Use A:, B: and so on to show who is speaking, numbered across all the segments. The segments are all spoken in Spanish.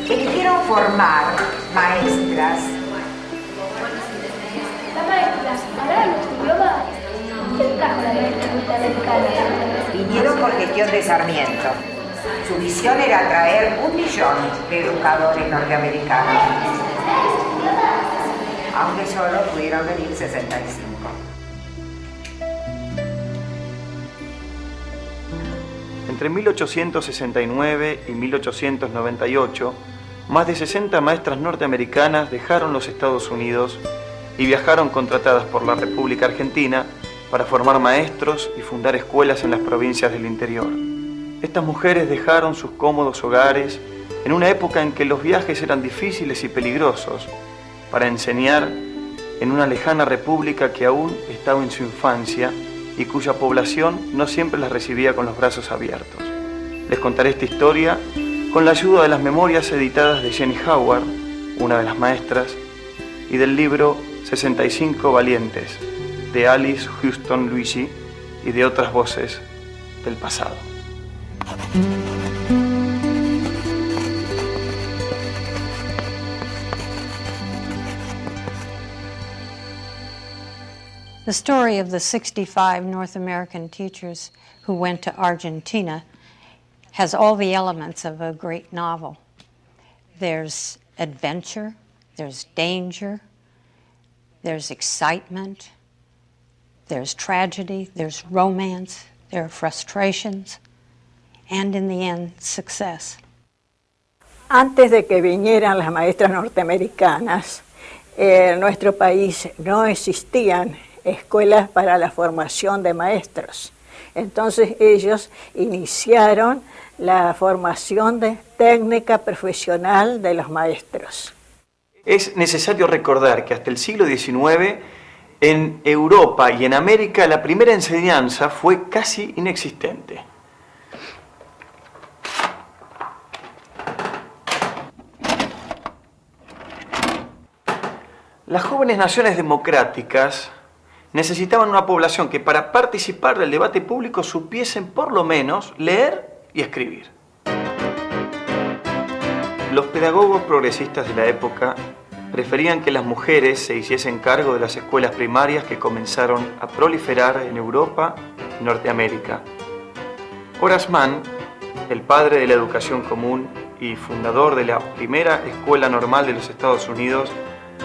A: Eligieron formar maestras.
B: La maestra habla nuestro idioma. ¿Qué trajo la maestra norteamericana?
A: Vinieron por gestión de Sarmiento. Su misión era traer 1 millón de educadores norteamericanos, aunque solo pudieron venir 65.
C: Entre 1869 y 1898, más de 60 maestras norteamericanas dejaron los Estados Unidos y viajaron contratadas por la República Argentina para formar maestros y fundar escuelas en las provincias del interior. Estas mujeres dejaron sus cómodos hogares en una época en que los viajes eran difíciles y peligrosos para enseñar en una lejana república que aún estaba en su infancia y cuya población no siempre las recibía con los brazos abiertos. Les contaré esta historia con la ayuda de las memorias editadas de Jenny Howard, una de las maestras, y del libro 65 Valientes, de Alice Houston Luigi y de otras voces del pasado.
D: The story of the 65 North American teachers who went to Argentina has all the elements of a great novel. There's adventure, there's danger, there's excitement, there's tragedy, there's romance, there are frustrations, and in the end, success.
E: Antes de que vinieran las maestras norteamericanas, en nuestro país no existían escuelas para la formación de maestros. Entonces ellos iniciaron la formación de técnica profesional de los maestros.
C: Es necesario recordar que hasta el siglo XIX, en Europa y en América, la primera enseñanza fue casi inexistente. Las jóvenes naciones democráticas necesitaban una población que para participar del debate público supiesen por lo menos leer y escribir. Los pedagogos progresistas de la época preferían que las mujeres se hiciesen cargo de las escuelas primarias que comenzaron a proliferar en Europa y Norteamérica. Horace Mann, el padre de la educación común y fundador de la primera escuela normal de los Estados Unidos,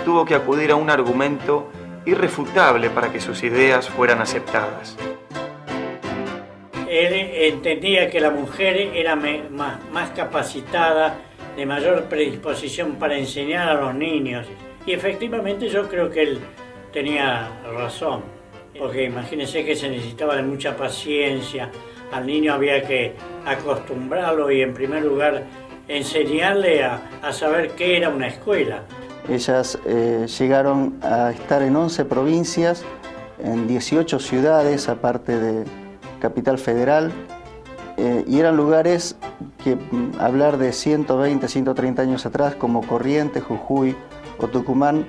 C: tuvo que acudir a un argumento irrefutable para que sus ideas fueran aceptadas.
F: Él entendía que la mujer era más capacitada, de mayor predisposición para enseñar a los niños. Y efectivamente yo creo que él tenía razón, porque imagínense que se necesitaba de mucha paciencia, al niño había que acostumbrarlo y en primer lugar enseñarle a saber qué era una escuela.
G: Ellas llegaron a estar en 11 provincias, en 18 ciudades, aparte de Capital Federal, y eran lugares que hablar de 120, 130 años atrás, como Corrientes, Jujuy o Tucumán,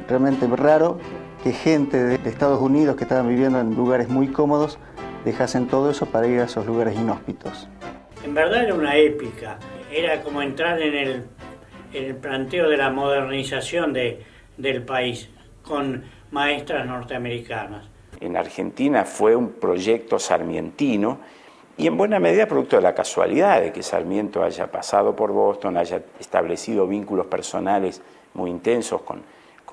G: realmente raro que gente de Estados Unidos que estaban viviendo en lugares muy cómodos dejasen todo eso para ir a esos lugares inhóspitos.
F: En verdad era una épica, era como entrar en el planteo de la modernización del país con maestras norteamericanas.
H: En Argentina fue un proyecto sarmientino y en buena medida producto de la casualidad de que Sarmiento haya pasado por Boston, haya establecido vínculos personales muy intensos con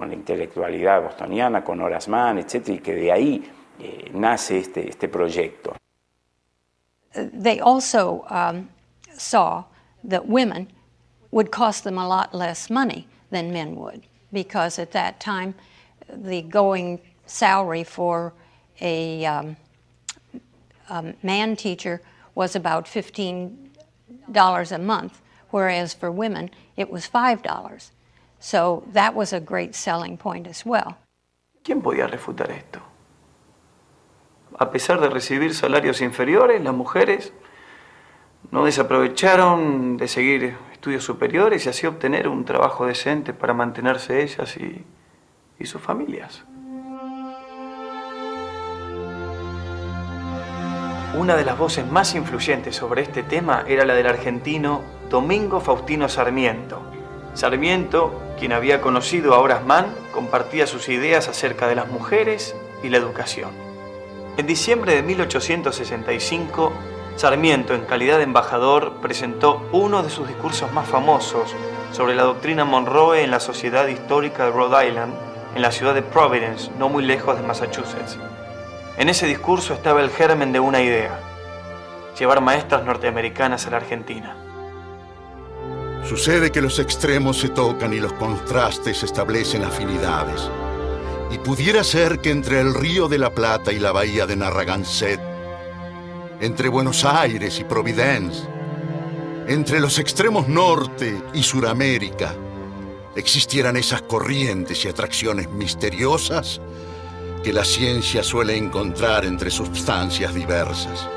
H: la intelectualidad bostoniana, con Horace Mann, etc., y que de ahí nace este proyecto.
D: They also saw that women would cost them a lot less money than men would, because at that time the going salary for a man teacher was about $15 a month, whereas for women it was $5. So that was a great selling point as well.
C: ¿Quién podía refutar esto? A pesar de recibir salarios inferiores, las mujeres no desaprovecharon de seguir estudios superiores y así obtener un trabajo decente para mantenerse ellas y sus familias. Una de las voces más influyentes sobre este tema era la del argentino Domingo Faustino Sarmiento. Sarmiento, quien había conocido a Horace Mann, compartía sus ideas acerca de las mujeres y la educación. En diciembre de 1865, Sarmiento, en calidad de embajador, presentó uno de sus discursos más famosos sobre la doctrina Monroe en la Sociedad Histórica de Rhode Island, en la ciudad de Providence, no muy lejos de Massachusetts. En ese discurso estaba el germen de una idea: llevar maestras norteamericanas a la Argentina.
I: Sucede que los extremos se tocan y los contrastes establecen afinidades. Y pudiera ser que entre el Río de la Plata y la bahía de Narragansett, entre Buenos Aires y Providence, entre los extremos norte y Suramérica, existieran esas corrientes y atracciones misteriosas que la ciencia suele encontrar entre sustancias diversas.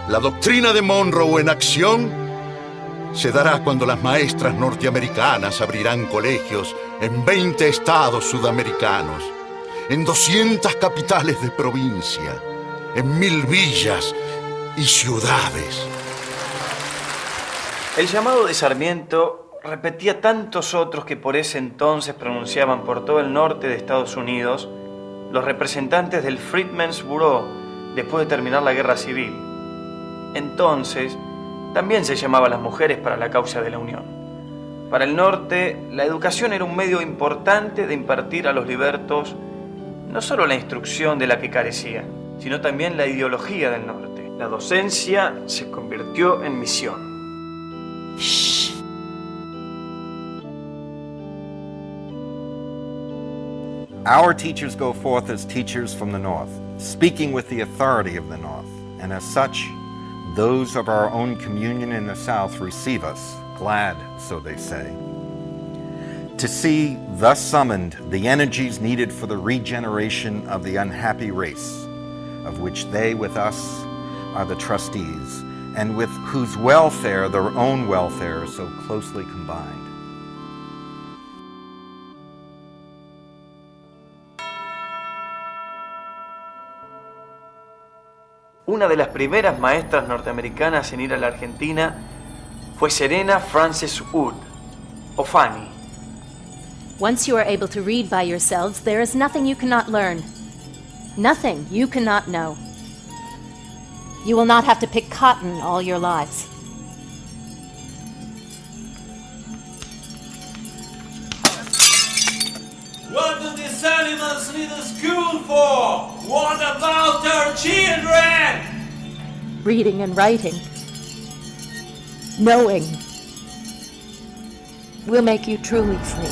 I: La doctrina de Monroe en acción se dará cuando las maestras norteamericanas abrirán colegios en 20 estados sudamericanos, en 200 capitales de provincia, en 1000 villas y ciudades.
C: El llamado de Sarmiento repetía tantos otros que por ese entonces pronunciaban por todo el norte de Estados Unidos los representantes del Freedmen's Bureau después de terminar la Guerra Civil. Entonces, también se llamaba a las mujeres para la causa de la Unión. Para el norte, la educación era un medio importante de impartir a los libertos no solo la instrucción de la que carecían, sino también la ideología del norte. La docencia se convirtió en misión.
J: Shh.
K: Our teachers go forth as teachers from the North, speaking with the authority of the North, and as such, those of our own communion in the South receive us, glad, so they say. To see, thus summoned, the energies needed for the regeneration of the unhappy race, of which they with us are the trustees, and with whose welfare their own welfare is so closely combined.
C: Una de las primeras maestras norteamericanas en ir a la Argentina fue Serena Frances Wood, o Fanny.
J: Once you are able to read by yourselves, there is nothing you cannot learn. Nothing you cannot know. You will not have to pick cotton all your lives.
L: What do these animals need a school for? What about our children?
J: Reading and writing. Knowing will make you truly free.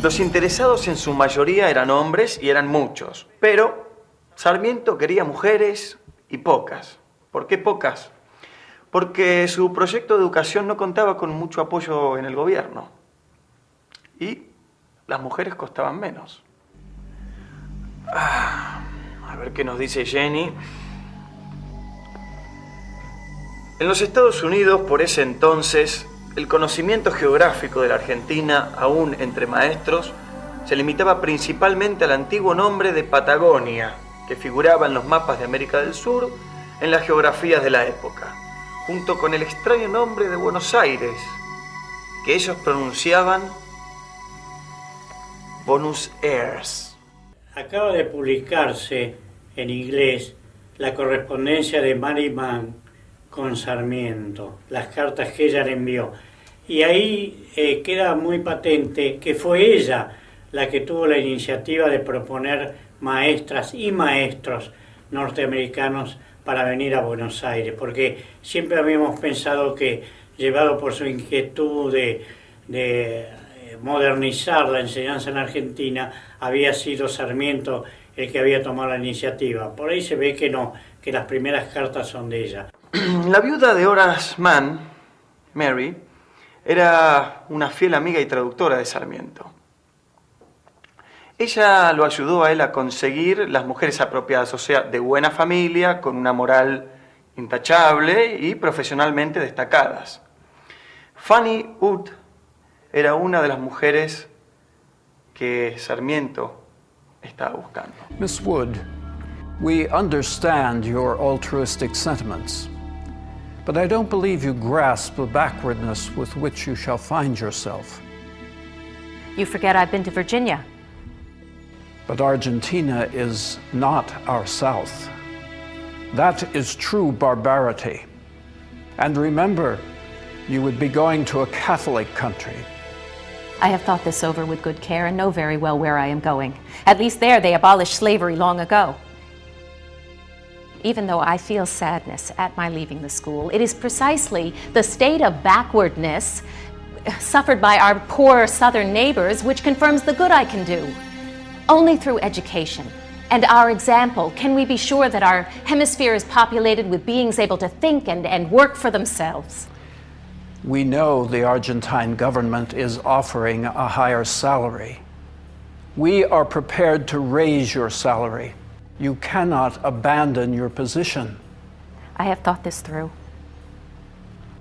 C: Los interesados en su mayoría eran hombres y eran muchos, pero Sarmiento quería mujeres y pocas. ¿Por qué pocas? Porque su proyecto de educación no contaba con mucho apoyo en el gobierno y las mujeres costaban menos. A ver qué nos dice Jenny. En los Estados Unidos, por ese entonces, el conocimiento geográfico de la Argentina, aún entre maestros, se limitaba principalmente al antiguo nombre de Patagonia, que figuraba en los mapas de América del Sur en las geografías de la época, junto con el extraño nombre de Buenos Aires, que ellos pronunciaban Buenos Aires.
F: Acaba de publicarse en inglés la correspondencia de Mary Mann con Sarmiento, las cartas que ella le envió. Y ahí queda muy patente que fue ella la que tuvo la iniciativa de proponer maestras y maestros norteamericanos para venir a Buenos Aires, porque siempre habíamos pensado que, llevado por su inquietud de modernizar la enseñanza en Argentina, había sido Sarmiento el que había tomado la iniciativa. Por ahí se ve que no, que las primeras cartas son de ella.
C: La viuda de Horace Mann, Mary, era una fiel amiga y traductora de Sarmiento. Ella lo ayudó a él a conseguir las mujeres apropiadas, o sea, de buena familia, con una moral intachable y profesionalmente destacadas. Fanny Wood era una de las mujeres que Sarmiento estaba buscando.
M: Miss Wood, we understand your altruistic sentiments, but I don't believe you grasp the backwardness with which you shall find yourself.
J: You forget I've been to Virginia.
M: But Argentina is not our South. That is true barbarity. And remember, you would be going to a Catholic country.
J: I have thought this over with good care and know very well where I am going. At least there they abolished slavery long ago. Even though I feel sadness at my leaving the school, it is precisely the state of backwardness suffered by our poor southern neighbors which confirms the good I can do. Only through education and our example can we be sure that our hemisphere is populated with beings able to think and work for themselves.
M: We know the Argentine government is offering a higher salary. We are prepared to raise your salary. You cannot abandon your position.
J: I have thought this through.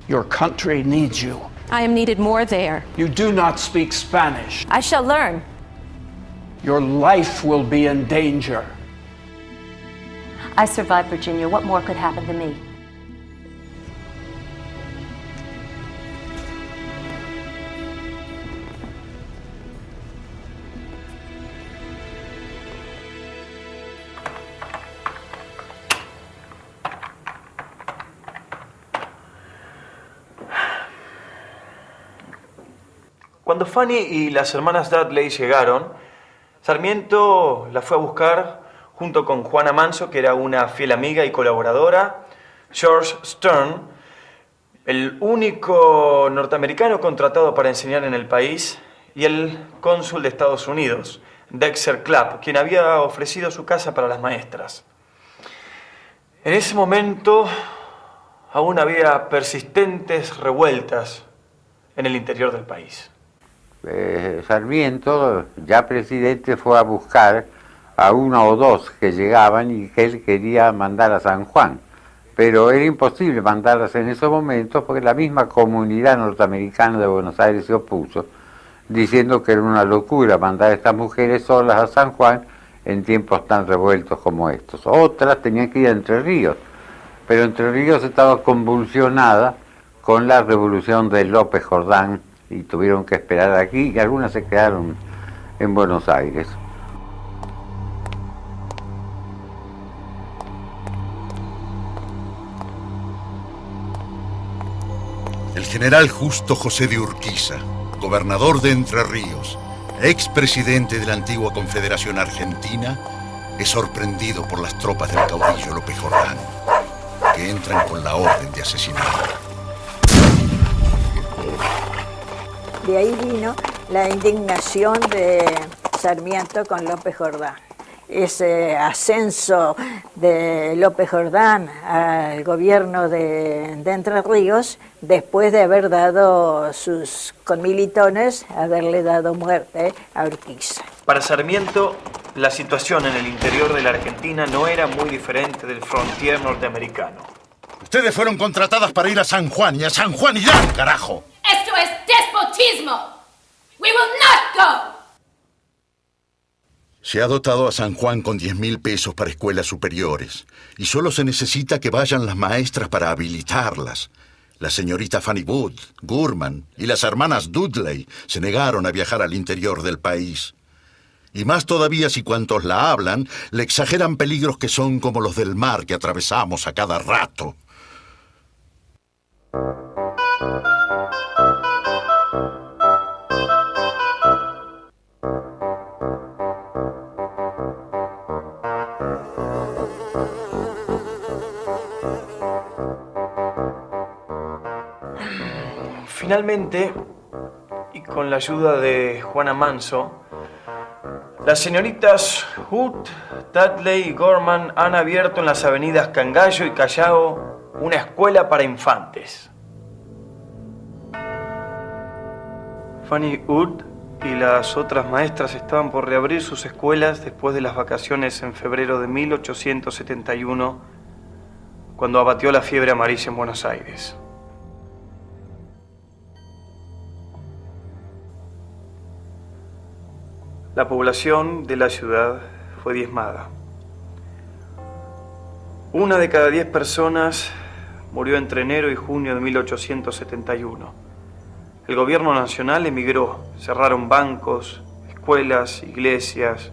M: Your country needs you.
J: I am needed more there.
M: You do not speak Spanish.
J: I shall learn.
M: Your life will be in danger.
J: I survived Virginia. What more could happen to me?
C: Cuando Fanny y las hermanas Dudley llegaron, Sarmiento la fue a buscar junto con Juana Manso, que era una fiel amiga y colaboradora, George Stern, el único norteamericano contratado para enseñar en el país, y el cónsul de Estados Unidos, Dexter Clapp, quien había ofrecido su casa para las maestras. En ese momento aún había persistentes revueltas en el interior del país.
N: Sarmiento, ya presidente, fue a buscar a uno o dos que llegaban y que él quería mandar a San Juan, pero era imposible mandarlas en esos momentos porque la misma comunidad norteamericana de Buenos Aires se opuso, diciendo que era una locura mandar a estas mujeres solas a San Juan en tiempos tan revueltos como estos. Otras tenían que ir a Entre Ríos, pero Entre Ríos estaba convulsionada con la revolución de López Jordán y tuvieron que esperar aquí, y algunas se quedaron en Buenos Aires.
I: El general Justo José de Urquiza, gobernador de Entre Ríos, expresidente de la antigua Confederación Argentina, es sorprendido por las tropas del caudillo López Jordán, que entran con la orden de asesinato.
E: De ahí vino la indignación de Sarmiento con López Jordán. Ese ascenso de López Jordán al gobierno de Entre Ríos, después de haber dado sus comilitones, haberle dado muerte a Urquiza.
C: Para Sarmiento, la situación en el interior de la Argentina no era muy diferente del frontier norteamericano.
I: Ustedes fueron contratadas para ir a San Juan, y a San Juan irán, carajo.
B: Esto es despotismo. We will not go.
I: Se ha dotado a San Juan con 10.000 pesos para escuelas superiores, y solo se necesita que vayan las maestras para habilitarlas. La señorita Fanny Wood, Gorman y las hermanas Dudley se negaron a viajar al interior del país. Y más todavía si cuantos la hablan le exageran peligros que son como los del mar que atravesamos a cada rato.
C: Finalmente, y con la ayuda de Juana Manso, las señoritas Hood, Dudley y Gorman han abierto en las avenidas Cangallo y Callao una escuela para infantes. Fanny Hood y las otras maestras estaban por reabrir sus escuelas después de las vacaciones en febrero de 1871, cuando abatió la fiebre amarilla en Buenos Aires. La población de la ciudad fue diezmada. 1 de cada 10 personas murió entre enero y junio de 1871. El gobierno nacional emigró, cerraron bancos, escuelas, iglesias,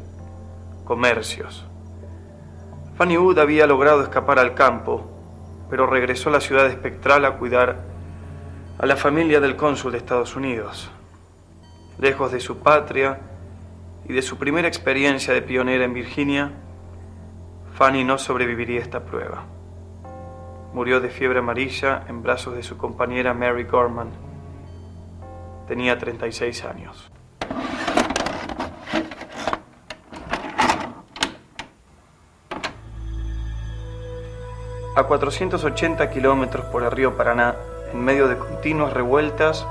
C: comercios. Fanny Wood había logrado escapar al campo, pero regresó a la ciudad espectral a cuidar a la familia del cónsul de Estados Unidos. Lejos de su patria y de su primera experiencia de pionera en Virginia, Fanny no sobreviviría a esta prueba. Murió de fiebre amarilla en brazos de su compañera Mary Gorman. Tenía 36 años. A 480 kilómetros por el río Paraná, en medio de continuas revueltas,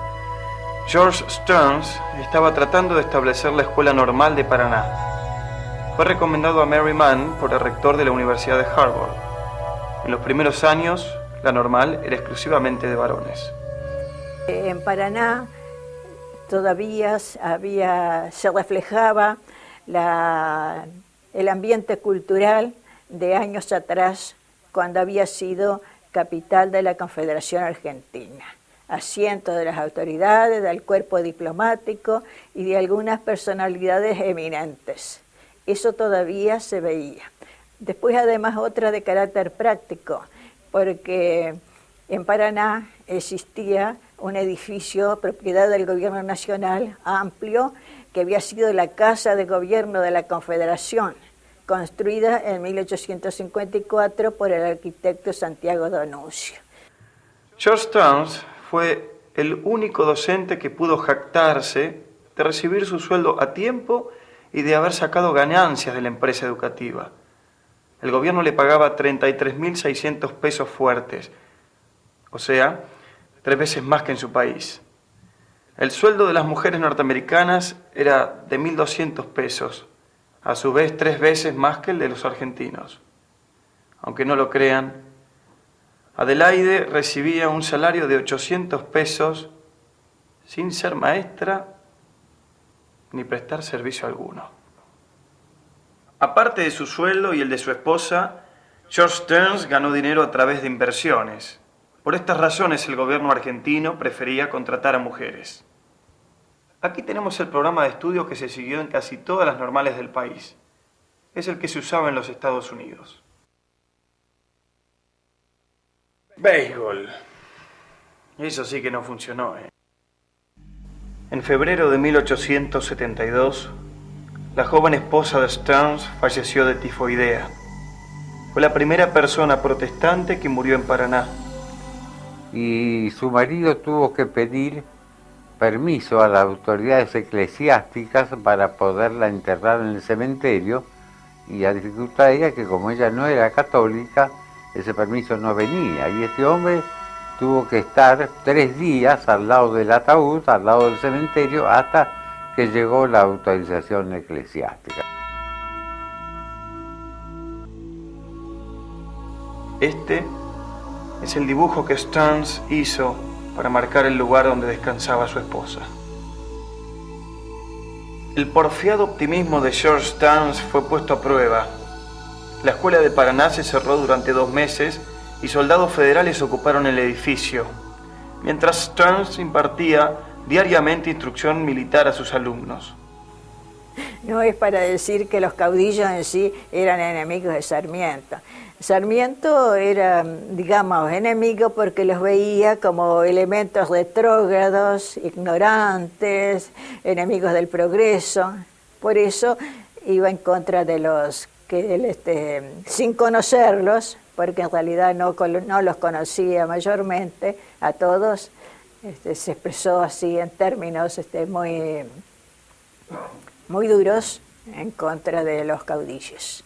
C: George Stearns estaba tratando de establecer la Escuela Normal de Paraná. Fue recomendado a Mary Mann por el rector de la Universidad de Harvard. En los primeros años, la normal era exclusivamente de varones.
E: En Paraná todavía se reflejaba el ambiente cultural de años atrás, cuando había sido capital de la Confederación Argentina. Asiento de las autoridades, del cuerpo diplomático y de algunas personalidades eminentes. Eso todavía se veía. Después, además, otra de carácter práctico, porque en Paraná existía un edificio propiedad del gobierno nacional amplio, que había sido la Casa de Gobierno de la Confederación, construida en 1854 por el arquitecto Santiago D'Annunzio.
C: George Stearns fue el único docente que pudo jactarse de recibir su sueldo a tiempo y de haber sacado ganancias de la empresa educativa. El gobierno le pagaba 33.600 pesos fuertes, o sea, 3 veces más que en su país. El sueldo de las mujeres norteamericanas era de 1.200 pesos, a su vez 3 veces más que el de los argentinos. Aunque no lo crean, Adelaide recibía un salario de 800 pesos sin ser maestra ni prestar servicio alguno. Aparte de su sueldo y el de su esposa, George Stearns ganó dinero a través de inversiones. Por estas razones el gobierno argentino prefería contratar a mujeres. Aquí tenemos el programa de estudio que se siguió en casi todas las normales del país. Es el que se usaba en los Estados Unidos. Béisbol. Eso sí que no funcionó, ¿eh? En febrero de 1872, la joven esposa de Stearns falleció de tifoidea. Fue la primera persona protestante que murió en Paraná.
N: Y su marido tuvo que pedir permiso a las autoridades eclesiásticas para poderla enterrar en el cementerio, y la dificultad era que como ella no era católica, ese permiso no venía, y este hombre tuvo que estar 3 días al lado del ataúd, al lado del cementerio, hasta que llegó la autorización eclesiástica.
C: Este es el dibujo que Stearns hizo para marcar el lugar donde descansaba su esposa. El porfiado optimismo de George Stearns fue puesto a prueba. La escuela de Paraná se cerró durante 2 meses y soldados federales ocuparon el edificio, mientras Stearns impartía diariamente instrucción militar a sus alumnos.
E: No es para decir que los caudillos en sí eran enemigos de Sarmiento. Sarmiento era, digamos, enemigo porque los veía como elementos retrógrados, ignorantes, enemigos del progreso. Por eso iba en contra de los que, sin conocerlos, porque en realidad no los conocía mayormente a todos, se expresó así en términos muy duros en contra de los caudillos.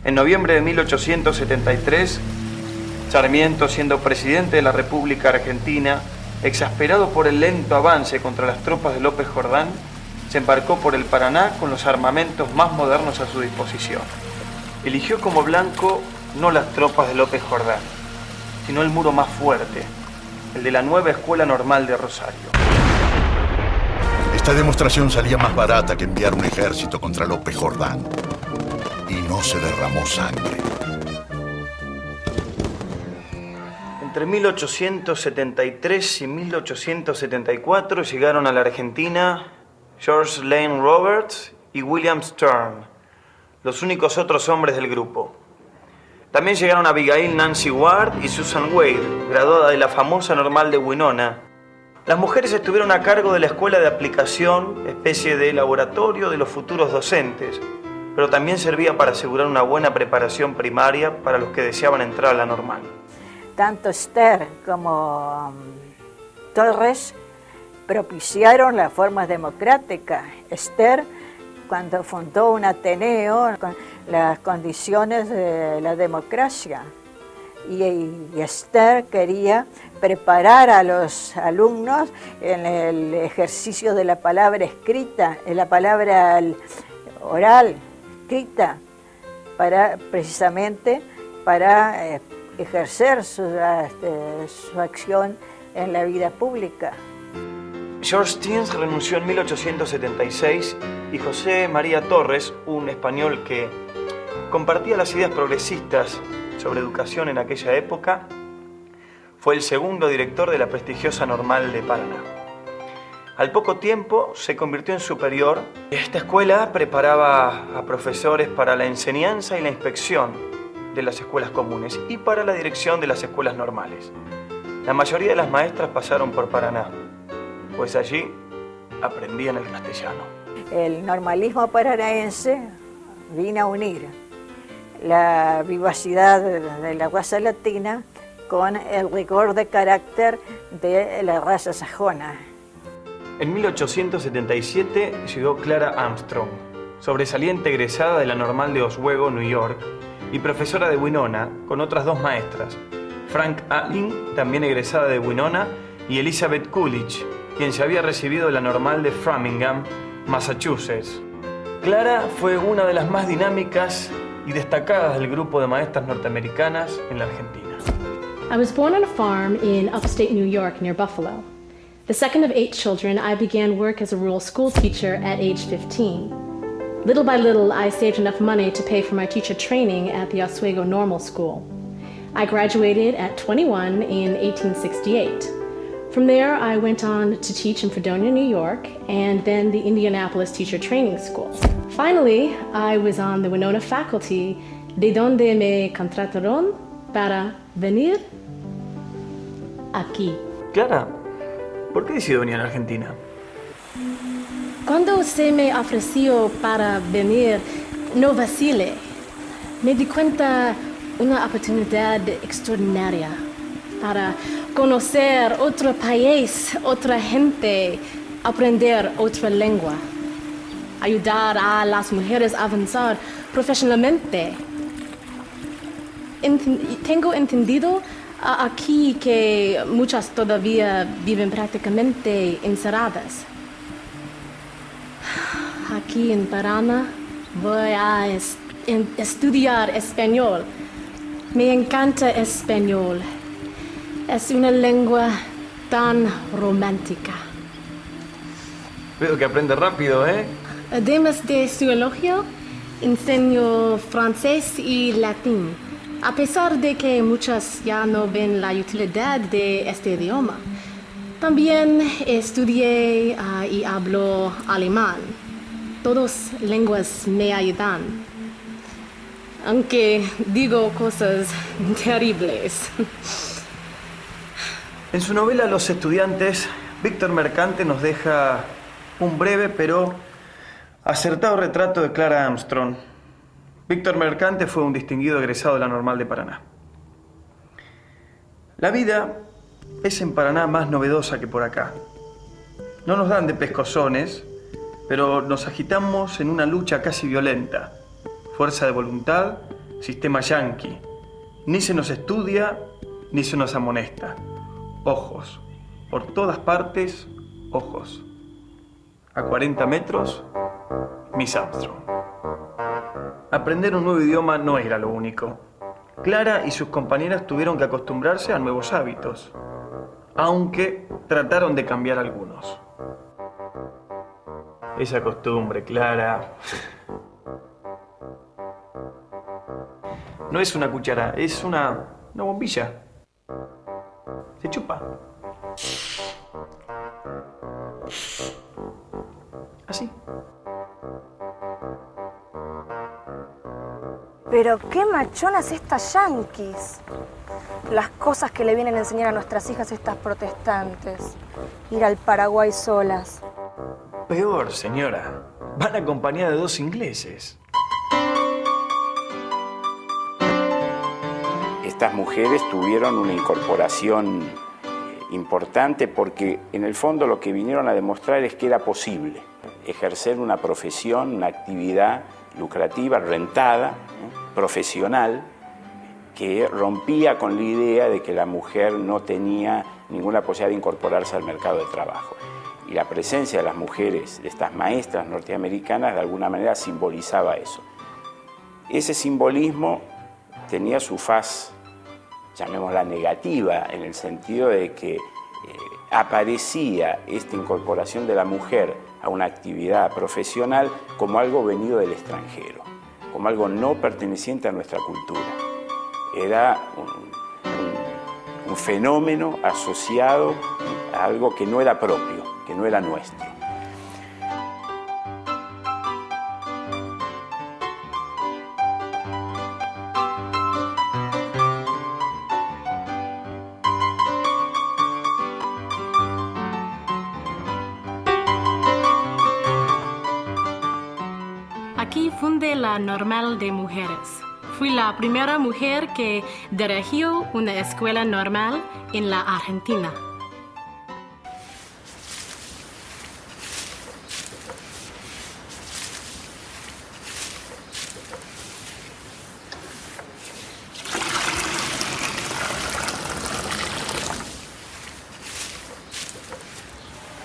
C: En noviembre de 1873, Sarmiento, siendo presidente de la República Argentina, exasperado por el lento avance contra las tropas de López Jordán, se embarcó por el Paraná con los armamentos más modernos a su disposición. Eligió como blanco no las tropas de López Jordán, sino el muro más fuerte, el de la nueva Escuela Normal de Rosario.
I: Esta demostración salía más barata que enviar un ejército contra López Jordán. Y no se derramó sangre.
C: Entre 1873 y 1874 llegaron a la Argentina George Lane Roberts y William Stern, los únicos otros hombres del grupo. También llegaron Abigail Nancy Ward y Susan Wade, graduada de la famosa Normal de Winona. Las mujeres estuvieron a cargo de la escuela de aplicación, especie de laboratorio de los futuros docentes, pero también servía para asegurar una buena preparación primaria para los que deseaban entrar a la Normal.
E: Tanto Esther como Torres propiciaron las formas democráticas. Esther, cuando fundó un Ateneo con las condiciones de la democracia, y Esther quería preparar a los alumnos en el ejercicio de la palabra escrita, en la palabra oral, escrita, precisamente para ejercer su acción en la vida pública.
C: George Stearns renunció en 1876 y José María Torres, un español que compartía las ideas progresistas sobre educación en aquella época, fue el segundo director de la prestigiosa Normal de Paraná. Al poco tiempo se convirtió en superior. Esta escuela preparaba a profesores para la enseñanza y la inspección de las escuelas comunes y para la dirección de las escuelas normales. La mayoría de las maestras pasaron por Paraná, pues allí aprendían el castellano.
E: El normalismo paranaense vino a unir la vivacidad de la raza latina con el rigor de carácter de la raza sajona.
C: En 1877 llegó Clara Armstrong, sobresaliente egresada de la Normal de Oswego, New York, y profesora de Winona, con otras dos maestras, Frank Alling, también egresada de Winona, y Elizabeth Coolidge, quien se había recibido de la Normal de Framingham, Massachusetts. Clara fue una de las más dinámicas y destacadas del grupo de maestras norteamericanas en la Argentina.
O: I was born on a farm in upstate New York near Buffalo. The second of 8 children, I began work as a rural school teacher at age 15. Little by little, I saved enough money to pay for my teacher training at the Oswego Normal School. I graduated at 21 in 1868. From there, I went on to teach in Fredonia, New York, and then the Indianapolis Teacher Training School. Finally, I was on the Winona faculty, de donde me contrataron para venir aquí.
C: Clara, ¿por qué decidió venir a Argentina?
O: Cuando se me ofreció para venir, no vacilé. Me di cuenta una oportunidad extraordinaria para conocer otro país, otra gente, aprender otra lengua, ayudar a las mujeres a avanzar profesionalmente. Tengo entendido aquí que muchas todavía viven prácticamente encerradas. Aquí en Paraná voy a estudiar español. Me encanta español. Es una lengua tan romántica.
C: Veo que aprende rápido, ¿eh?
O: Además de su elogio, enseño francés y latín, a pesar de que muchas ya no ven la utilidad de este idioma. También estudié y hablo alemán. Todas lenguas me ayudan, aunque digo cosas terribles.
C: En su novela Los estudiantes, Víctor Mercante nos deja un breve pero acertado retrato de Clara Armstrong. Víctor Mercante fue un distinguido egresado de la Normal de Paraná. La vida es en Paraná más novedosa que por acá. No nos dan de pescozones, pero nos agitamos en una lucha casi violenta. Fuerza de voluntad, sistema yanqui. Ni se nos estudia, ni se nos amonesta. Ojos. Por todas partes, ojos. A 40 metros, Miss Armstrong. Aprender un nuevo idioma no era lo único. Clara y sus compañeras tuvieron que acostumbrarse a nuevos hábitos, aunque trataron de cambiar algunos. Esa costumbre, Clara. No es una cuchara, es una bombilla. Se chupa. Así.
P: Pero qué machonas estas yanquis. Las cosas que le vienen a enseñar a nuestras hijas estas protestantes. Ir al Paraguay solas.
C: Peor, señora. Van acompañadas de 2 ingleses.
H: Estas mujeres tuvieron una incorporación importante porque en el fondo lo que vinieron a demostrar es que era posible ejercer una profesión, una actividad lucrativa, rentada, profesional, que rompía con la idea de que la mujer no tenía ninguna posibilidad de incorporarse al mercado de trabajo. Y la presencia de las mujeres, de estas maestras norteamericanas, de alguna manera simbolizaba eso. Ese simbolismo tenía su faz, llamémosla negativa, en el sentido de que aparecía esta incorporación de la mujer a una actividad profesional como algo venido del extranjero, como algo no perteneciente a nuestra cultura. Era un fenómeno asociado a algo que no era propio, que no era nuestro.
O: Aquí fundé la Normal de Mujeres. Fui la primera mujer que dirigió una escuela normal en la Argentina.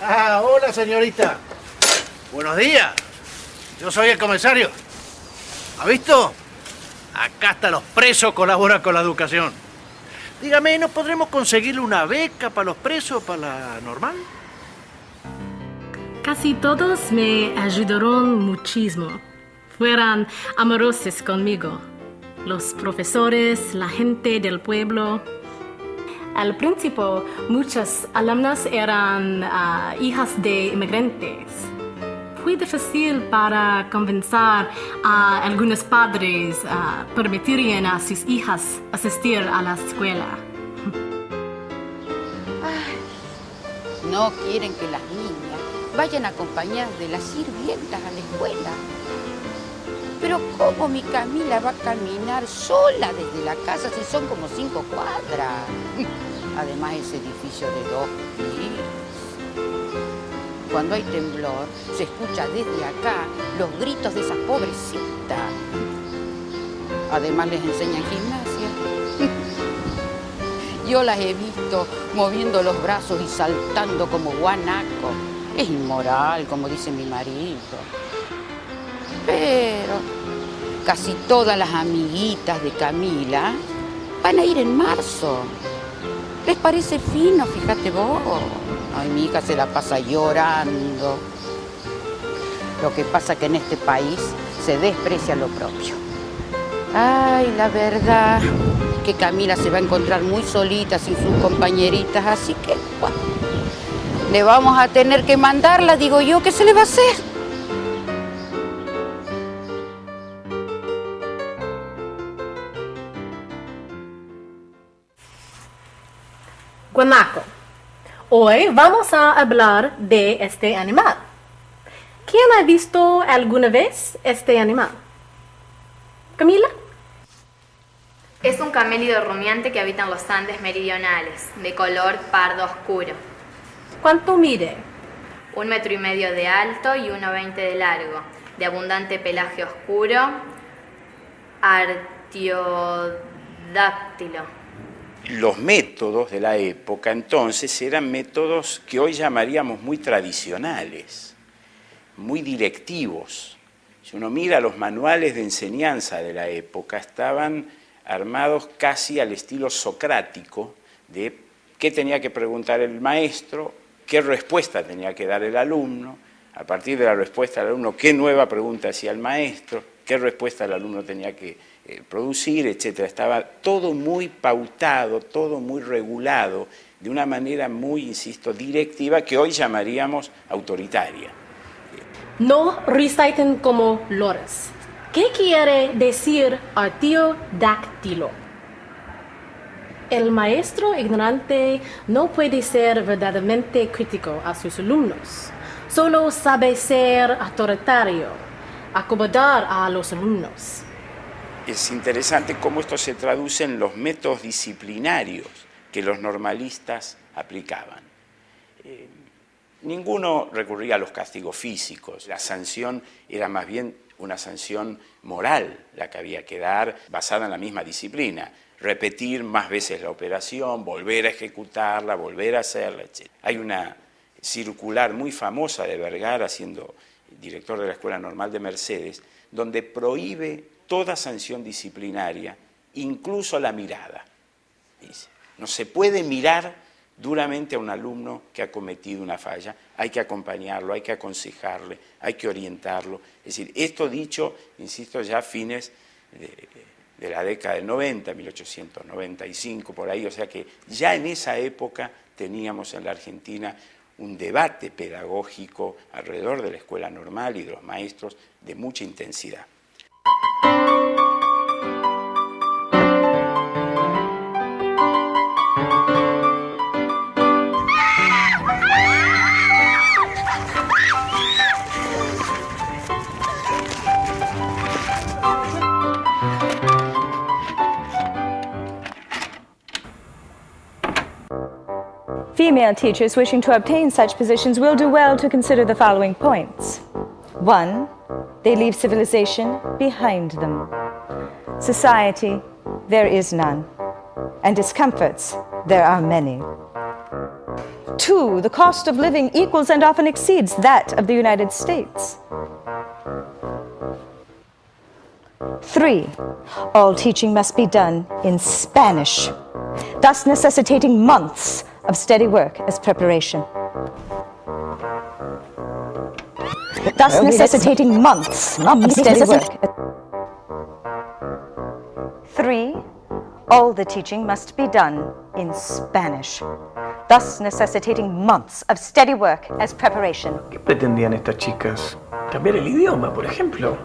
Q: Ah, hola señorita. Buenos días. Yo soy el comisario. ¿Ha visto? Acá hasta los presos colaboran con la educación. Dígame, ¿no podremos conseguirle una beca para los presos, para la normal?
O: Casi todos me ayudaron muchísimo. Fueron amorosos conmigo. Los profesores, la gente del pueblo. Al principio, muchas alumnas eran hijas de inmigrantes. Fue difícil para convencer a algunos padres a permitir a sus hijas asistir a la escuela.
R: Ay, no quieren que las niñas vayan acompañadas de las sirvientas a la escuela. Pero ¿cómo mi Camila va a caminar sola desde la casa si son como 5 cuadras? Además, ese edificio de 2 pisos. Cuando hay temblor, se escucha desde acá los gritos de esas pobrecitas. Además, les enseñan gimnasia. Yo las he visto moviendo los brazos y saltando como guanaco. Es inmoral, como dice mi marido. Pero casi todas las amiguitas de Camila van a ir en marzo. ¿Les parece fino? Fíjate vos. Ay, mi hija se la pasa llorando. Lo que pasa es que en este país se desprecia lo propio. Ay, la verdad que Camila se va a encontrar muy solita sin sus compañeritas, así que, bueno, le vamos a tener que mandarla, digo yo, ¿qué se le va a hacer?
O: Guanaco. Hoy vamos a hablar de este animal. ¿Quién ha visto alguna vez este animal? ¿Camila?
S: Es un camélido rumiante que habita en los Andes meridionales, de color pardo oscuro.
O: ¿Cuánto mide?
S: 1,5 metros de alto y 1,20 de largo, de abundante pelaje oscuro, artiodáctilo.
H: Los métodos de la época entonces eran métodos que hoy llamaríamos muy tradicionales, muy directivos. Si uno mira los manuales de enseñanza de la época, estaban armados casi al estilo socrático de qué tenía que preguntar el maestro, qué respuesta tenía que dar el alumno, a partir de la respuesta del alumno, qué nueva pregunta hacía el maestro, qué respuesta el alumno tenía que producir, etc. Estaba todo muy pautado, todo muy regulado, de una manera muy, insisto, directiva, que hoy llamaríamos autoritaria.
O: No reciten como lores. ¿Qué quiere decir artiodáctilo? El maestro ignorante no puede ser verdaderamente crítico a sus alumnos. Solo sabe ser autoritario, acomodar a los alumnos.
H: Es interesante cómo esto se traduce en los métodos disciplinarios que los normalistas aplicaban. Ninguno recurría a los castigos físicos. La sanción era más bien una sanción moral, la que había que dar, basada en la misma disciplina. Repetir más veces la operación, volver a ejecutarla, volver a hacerla, etc. Hay una circular muy famosa de Vergara, siendo director de la Escuela Normal de Mercedes, donde prohíbe toda sanción disciplinaria, incluso la mirada. Dice, no se puede mirar duramente a un alumno que ha cometido una falla, hay que acompañarlo, hay que aconsejarle, hay que orientarlo. Es decir, esto dicho, insisto, ya a fines de la década del 90, 1895, por ahí, o sea que ya en esa época teníamos en la Argentina un debate pedagógico alrededor de la escuela normal y de los maestros de mucha intensidad.
T: Female teachers wishing to obtain such positions will do well to consider the following points. 1. They leave civilization behind them. Society, there is none. And discomforts, there are many. 2. The cost of living equals and often exceeds that of the United States. 3. All teaching must be done in Spanish, thus necessitating months of steady work as preparation. Thus necessitating months of steady work. 3. All the teaching must be done in Spanish, thus necessitating months of steady work as preparation.
C: ¿Qué pretendían estas chicas? ¿Cambiar el idioma, por ejemplo?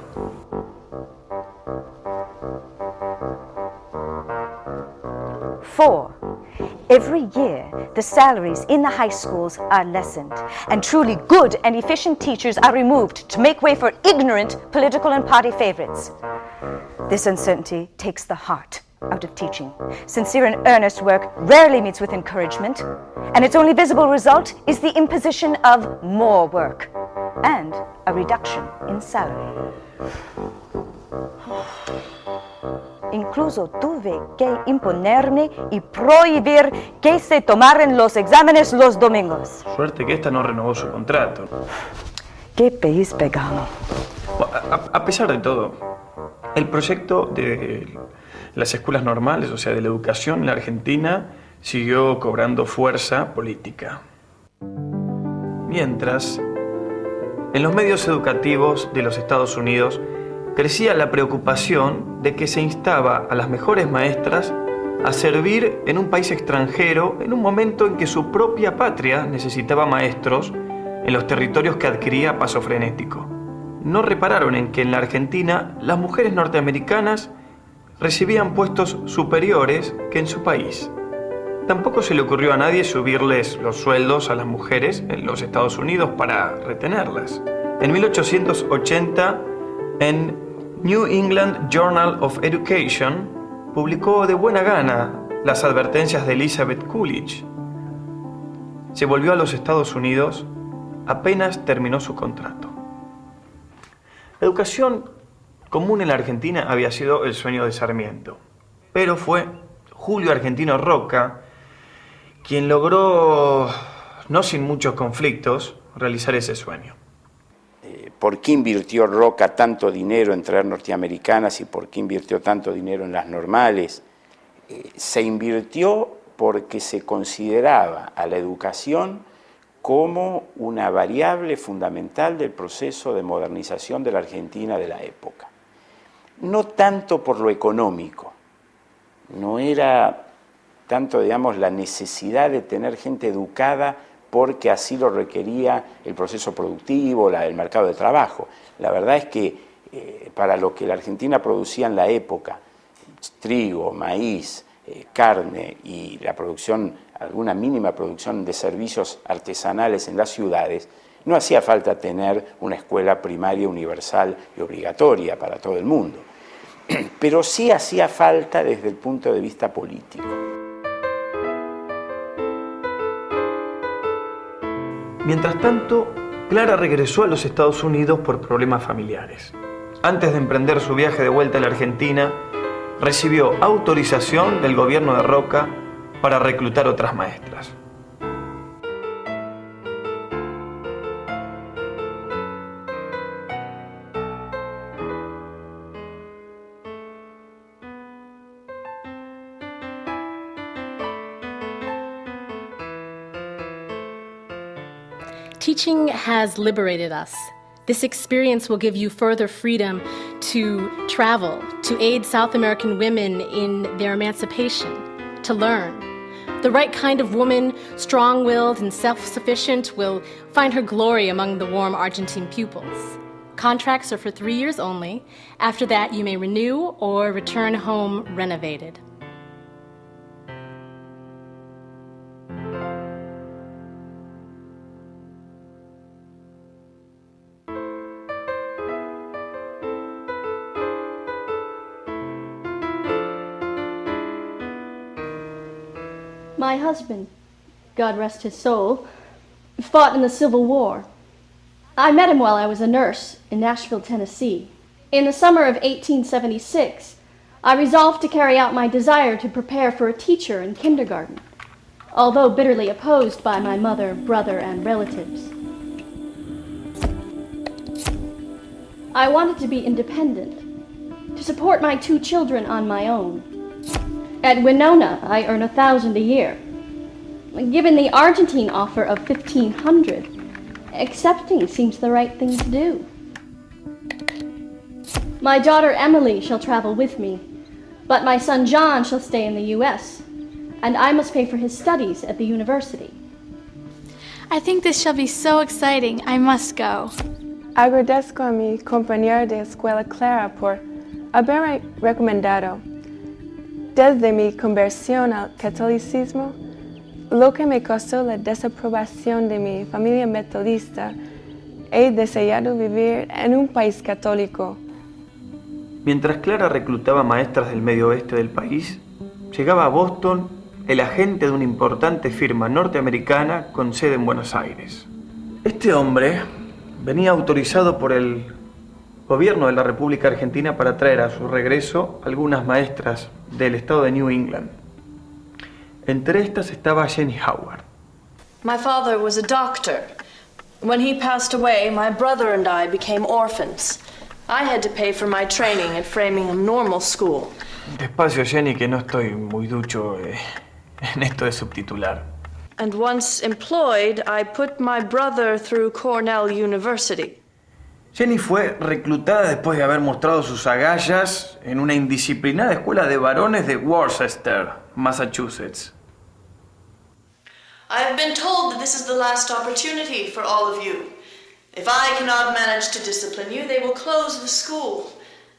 T: 4. Every year, the salaries in the high schools are lessened, and truly good and efficient teachers are removed to make way for ignorant political and party favorites. This uncertainty takes the heart out of teaching. Sincere and earnest work rarely meets with encouragement, and its only visible result is the imposition of more work and a reduction in salary. Incluso tuve que imponerme y prohibir que se tomaran los exámenes los domingos.
C: Suerte que esta no renovó su contrato.
T: ¿Qué país pegado?
C: A pesar de todo, el proyecto de las escuelas normales, o sea, de la educación en la Argentina, siguió cobrando fuerza política. Mientras, en los medios educativos de los Estados Unidos, crecía la preocupación de que se instaba a las mejores maestras a servir en un país extranjero en un momento en que su propia patria necesitaba maestros en los territorios que adquiría a paso frenético. No repararon en que en la Argentina las mujeres norteamericanas recibían puestos superiores que en su país. Tampoco se le ocurrió a nadie subirles los sueldos a las mujeres en los Estados Unidos para retenerlas. En 1880, en New England Journal of Education, publicó de buena gana las advertencias de Elizabeth Coolidge. Se volvió a los Estados Unidos apenas terminó su contrato. La educación común en la Argentina había sido el sueño de Sarmiento, pero fue Julio Argentino Roca quien logró, no sin muchos conflictos, realizar ese sueño.
H: ¿Por qué invirtió Roca tanto dinero en traer norteamericanas y por qué invirtió tanto dinero en las normales? Se invirtió porque se consideraba a la educación como una variable fundamental del proceso de modernización de la Argentina de la época. No tanto por lo económico, no era tanto, digamos, la necesidad de tener gente educada porque así lo requería el proceso productivo, el mercado de trabajo. La verdad es que para lo que la Argentina producía en la época, trigo, maíz, carne y la producción, alguna mínima producción de servicios artesanales en las ciudades, no hacía falta tener una escuela primaria universal y obligatoria para todo el mundo. Pero sí hacía falta desde el punto de vista político.
C: Mientras tanto, Clara regresó a los Estados Unidos por problemas familiares. Antes de emprender su viaje de vuelta a la Argentina, recibió autorización del gobierno de Roca para reclutar otras maestras.
O: Teaching has liberated us. This experience will give you further freedom to travel, to aid South American women in their emancipation, to learn. The right kind of woman, strong-willed and self-sufficient, will find her glory among the warm Argentine pupils. Contracts are for 3 years only. After that, you may renew or return home renovated.
B: My husband, God rest his soul, fought in the Civil War. I met him while I was a nurse in Nashville, Tennessee. In the summer of 1876, I resolved to carry out my desire to prepare for a teacher in kindergarten, although bitterly opposed by my mother, brother, and relatives. I wanted to be independent, to support my 2 children on my own. At Winona, I earn $1,000 a year. Given the Argentine offer of $1,500, accepting seems the right thing to do. My daughter Emily shall travel with me, but my son John shall stay in the U.S., and I must pay for his studies at the university.
U: I think this shall be so exciting. I must go.
V: Agradezco a mi compañero de escuela Clara por haberme recomendado. Desde mi conversión al catolicismo, lo que me costó la desaprobación de mi familia metodista, he deseado vivir en un país católico.
C: Mientras Clara reclutaba maestras del medio oeste del país, llegaba a Boston el agente de una importante firma norteamericana con sede en Buenos Aires. Este hombre venía autorizado por el gobierno de la República Argentina para traer a su regreso algunas maestras del estado de New England. Entre estas estaba Jenny Howard.
W: My father was a doctor. When he passed away, my brother and I became orphans. I had to pay for my training at Framingham Normal School.
C: Despacio, Jenny, que no estoy muy ducho en esto de subtitular.
W: And once employed, I put my brother through Cornell University.
C: Jenny fue reclutada después de haber mostrado sus agallas en una indisciplinada escuela de varones de Worcester, Massachusetts.
W: I have been told that this is the last opportunity for all of you. If I cannot manage to discipline you, they will close the school,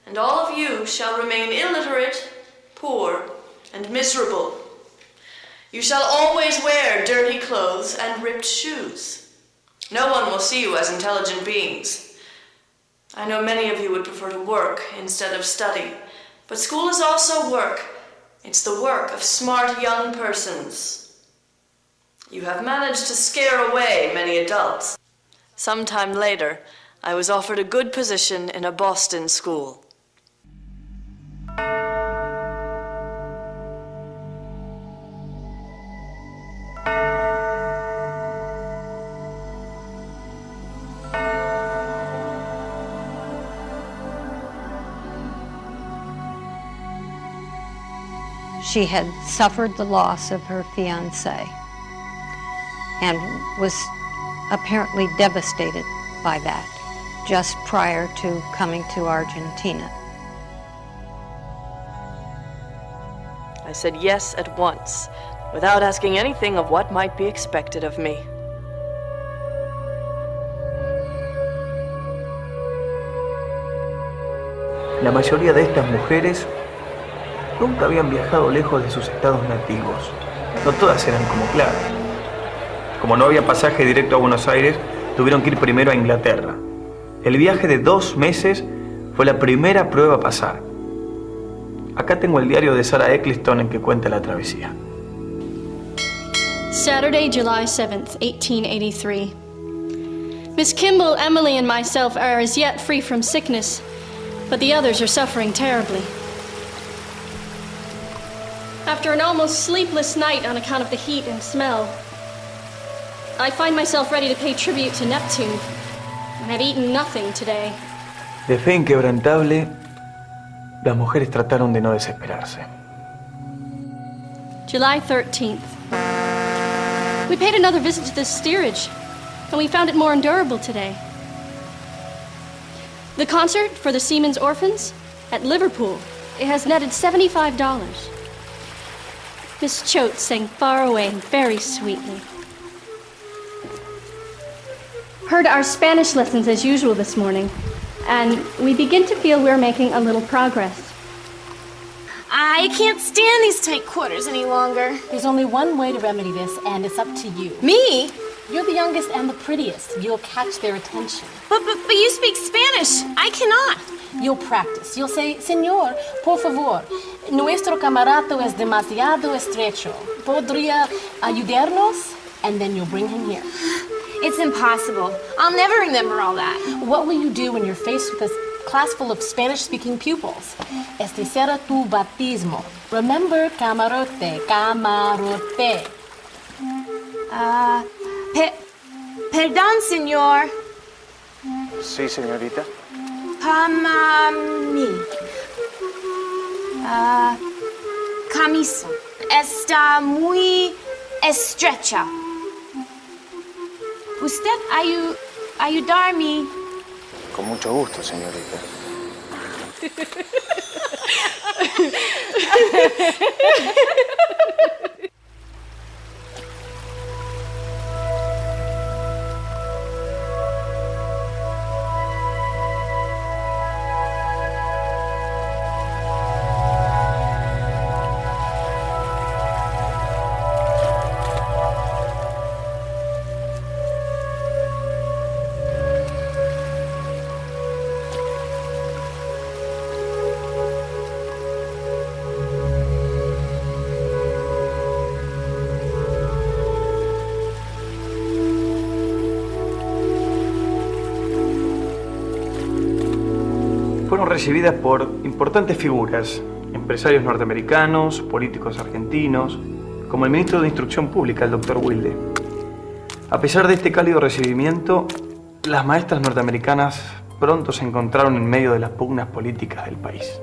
W: and all of you shall remain illiterate, poor, and miserable. You shall always wear dirty clothes and ripped shoes. No one will see you as intelligent beings. I know many of you would prefer to work instead of study, but school is also work, It's the work of smart young persons. You have managed to scare away many adults. Sometime later, I was offered a good position in a Boston school.
A: She had suffered the loss of her fiancé and was apparently devastated by that just prior to coming to Argentina.
W: I said yes at once, without asking anything of what might be expected of me.
C: La mayoría de estas mujeres nunca habían viajado lejos de sus estados nativos. No todas eran como Clara. Como no había pasaje directo a Buenos Aires, tuvieron que ir primero a Inglaterra. El viaje de 2 meses fue la primera prueba a pasar. Acá tengo el diario de Sarah Eccleston en que cuenta la travesía.
B: Saturday, July 7th, 1883. Miss Kimball, Emily, and myself are as yet free from sickness, but the others are suffering terribly. After an almost sleepless night on account of the heat and smell, I find myself ready to pay tribute to Neptune, and have eaten nothing today.
C: De fe inquebrantable, las mujeres trataron de no desesperarse.
B: July 13th. We paid another visit to the steerage, and we found it more endurable today. The concert for the Seamen's Orphans at Liverpool, it has netted $75. Miss Choate sang Far Away very sweetly. Heard our Spanish lessons as usual this morning, and we begin to feel we're making a little progress.
O: I can't stand these tight quarters any longer. There's only one way to remedy this, and it's up to you. Me? You're the youngest and the prettiest. You'll catch their attention. But you speak Spanish. I cannot. You'll practice. You'll say, Señor, por favor, nuestro camarato es demasiado estrecho. ¿Podría ayudarnos? And then you'll bring him here. It's impossible. I'll never remember all that. What will you do when you're faced with a class full of Spanish-speaking pupils? Este será tu bautismo. Remember, camarote, camarote. Perdón, señor.
C: Sí, señorita.
O: Mí. Camisa. Está muy estrecha. ¿Usted ayudarme?
C: Con mucho gusto, señorita. Fueron recibidas por importantes figuras, empresarios norteamericanos, políticos argentinos, como el ministro de Instrucción Pública, el Dr. Wilde. A pesar de este cálido recibimiento, las maestras norteamericanas pronto se encontraron en medio de las pugnas políticas del país.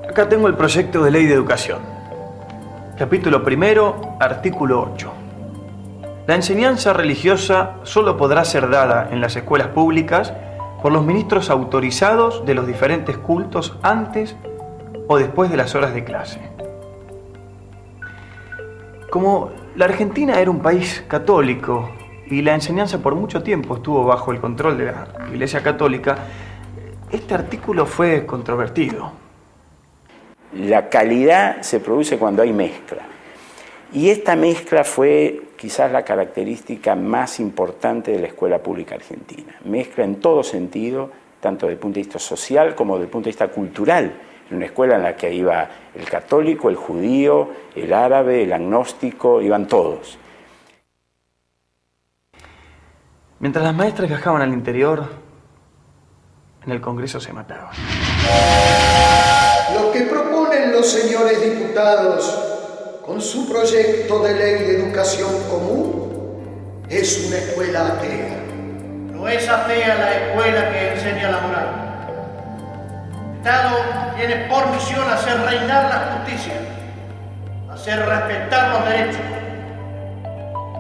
C: Acá tengo el proyecto de ley de educación. Capítulo 1, artículo 8. La enseñanza religiosa solo podrá ser dada en las escuelas públicas por los ministros autorizados de los diferentes cultos antes o después de las horas de clase. Como la Argentina era un país católico y la enseñanza por mucho tiempo estuvo bajo el control de la Iglesia Católica, este artículo fue controvertido.
H: La calidad se produce cuando hay mezcla. Y esta mezcla fue quizás la característica más importante de la escuela pública argentina. Mezcla en todo sentido, tanto desde el punto de vista social como desde el punto de vista cultural. una escuela en la que iba el católico, el judío, el árabe, el agnóstico, iban todos.
C: Mientras las maestras viajaban al interior, en el Congreso se mataban.
D: Lo que proponen los señores diputados con su proyecto de ley de educación común es una escuela atea.
Q: No es atea la escuela que enseña la moral. El Estado tiene por misión hacer reinar la justicia, hacer respetar los derechos.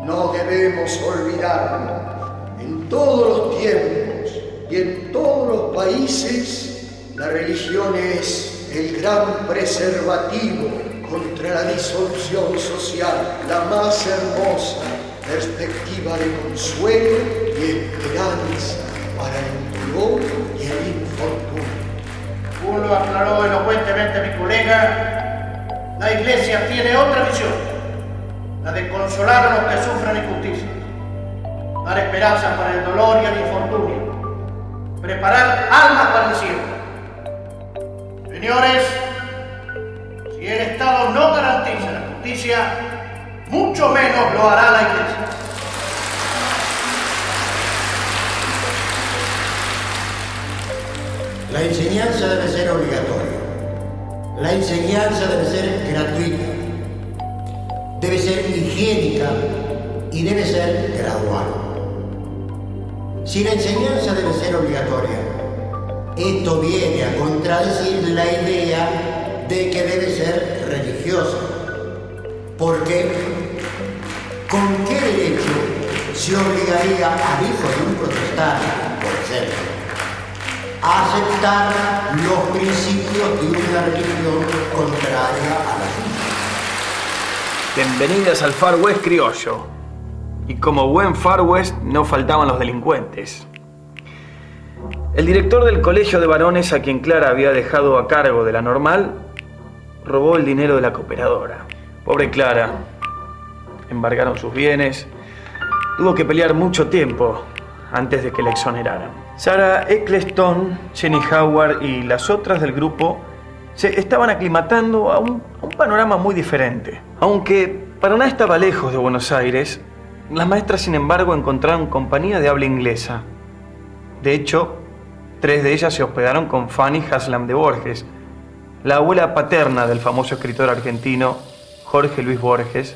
D: No debemos olvidarnos. En todos los tiempos y en todos los países, la religión es el gran preservativo contra la disolución social, la más hermosa perspectiva de consuelo y esperanza para el dolor y el infortunio.
Q: Según lo aclaró elocuentemente mi colega, la Iglesia tiene otra misión, la de consolar a los que sufren injusticia, dar esperanza para el dolor y el infortunio, preparar almas para el cielo. Señores, si el Estado no garantiza la justicia, mucho menos lo hará la Iglesia.
G: La enseñanza debe ser obligatoria. La enseñanza debe ser gratuita. Debe ser higiénica y debe ser gradual. Si la enseñanza debe ser obligatoria, esto viene a contradecir la idea de que debe ser religiosa. Porque, ¿con qué derecho se obligaría al hijo de un protestante, por ejemplo, a aceptar los principios de una religión contraria a la suya?
C: Bienvenidas al Far West criollo. Y como buen Far West, no faltaban los delincuentes. El director del colegio de varones, a quien Clara había dejado a cargo de la normal, robó el dinero de la cooperadora. Pobre Clara. Embargaron sus bienes. Tuvo que pelear mucho tiempo antes de que la exoneraran. Sarah Eccleston, Jenny Howard y las otras del grupo se estaban aclimatando a un panorama muy diferente. Aunque Paraná estaba lejos de Buenos Aires, las maestras, sin embargo, encontraron compañía de habla inglesa. De hecho, 3 de ellas se hospedaron con Fanny Haslam de Borges, la abuela paterna del famoso escritor argentino Jorge Luis Borges,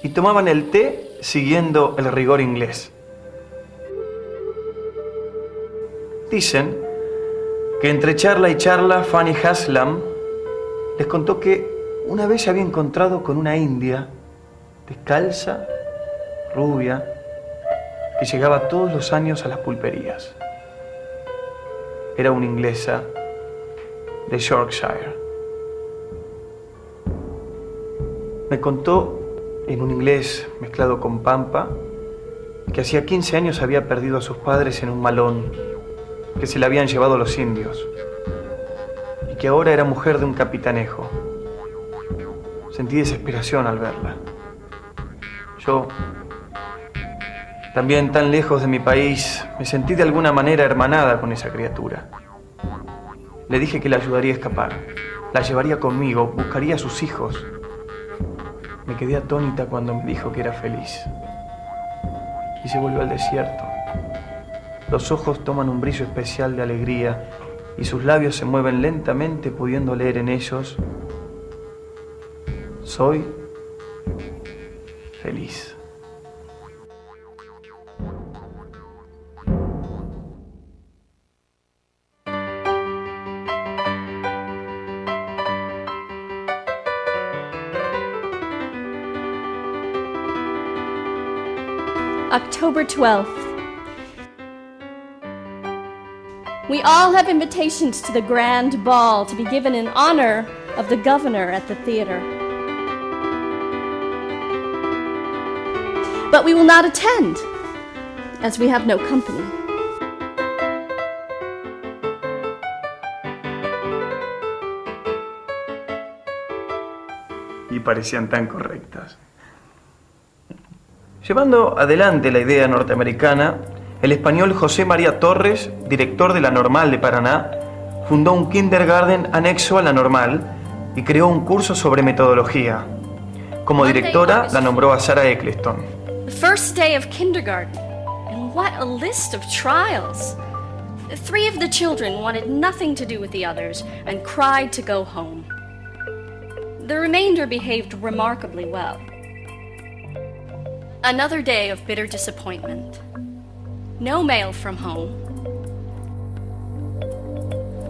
C: y tomaban el té siguiendo el rigor inglés. Dicen que entre charla y charla, Fanny Haslam les contó que una vez se había encontrado con una india descalza, rubia, que llegaba todos los años a las pulperías. Era una inglesa de Yorkshire. Me contó, en un inglés mezclado con pampa, que hacía 15 años había perdido a sus padres en un malón, que se la habían llevado los indios, y que ahora era mujer de un capitanejo. Sentí desesperación al verla. Yo, también tan lejos de mi país, me sentí de alguna manera hermanada con esa criatura. Le dije que la ayudaría a escapar, la llevaría conmigo, buscaría a sus hijos. Me quedé atónita cuando me dijo que era feliz. Y se volvió al desierto. Los ojos toman un brillo especial de alegría y sus labios se mueven lentamente, pudiendo leer en ellos: soy feliz.
B: October 12th. We all have invitations to the grand ball to be given in honor of the governor at the theater. But we will not attend, as we have no company.
C: Y parecían tan correctas. Llevando adelante la idea norteamericana, el español José María Torres, director de la Normal de Paraná, fundó un kindergarten anexo a la normal y creó un curso sobre metodología. Como directora la nombró a Sarah Eccleston.
B: The first day of kindergarten, and what a list of trials. 3 of the children wanted nothing to do with the others and cried to go home. The remainder behaved remarkably well. Another day of bitter disappointment. No mail from home.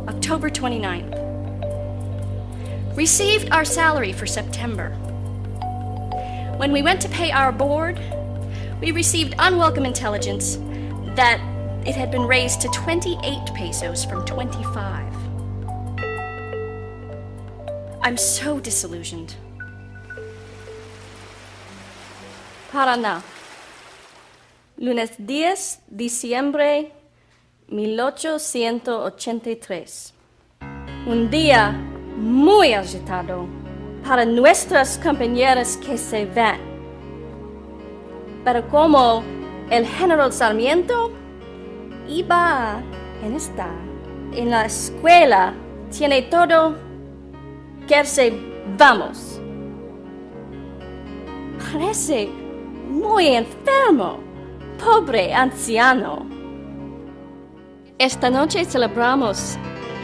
B: October 29th. Received our salary for September. When we went to pay our board, we received unwelcome intelligence that it had been raised to 28 pesos from 25. I'm so disillusioned. Paraná. Lunes 10 diciembre 1883. Un día muy agitado para nuestras compañeras que se van. Pero como el general Sarmiento iba en la escuela, tiene todo que vamos. Parece muy enfermo, pobre anciano. Esta noche celebramos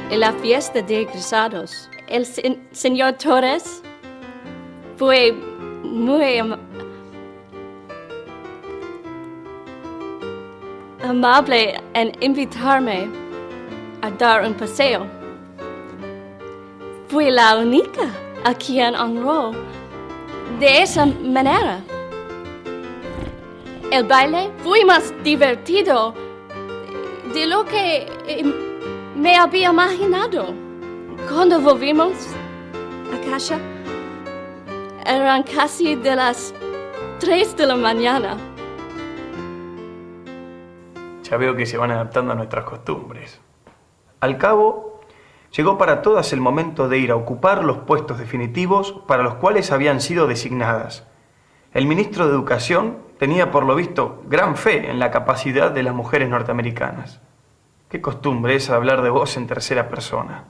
B: la fiesta de egresados. El señor Torres fue muy amable en invitarme a dar un paseo. Fui la única a quien honró de esa manera. El baile fue más divertido de lo que me había imaginado. Cuando volvimos a casa, eran casi de las 3 de la mañana.
C: Ya veo que se van adaptando a nuestras costumbres. Al cabo, llegó para todas el momento de ir a ocupar los puestos definitivos para los cuales habían sido designadas. El ministro de Educación tenía por lo visto gran fe en la capacidad de las mujeres norteamericanas. Qué costumbre es hablar de vos en tercera persona.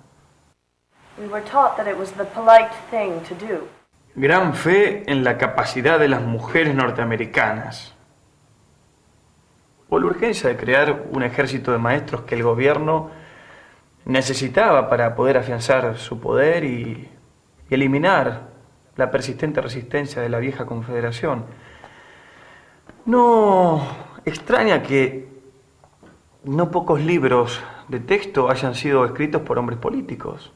W: We were taught that it was the polite thing to do.
C: Gran fe en la capacidad de las mujeres norteamericanas. O la urgencia de crear un ejército de maestros que el gobierno necesitaba para poder afianzar su poder y eliminar la persistente resistencia de la vieja confederación. No extraña que no pocos libros de texto hayan sido escritos por hombres políticos.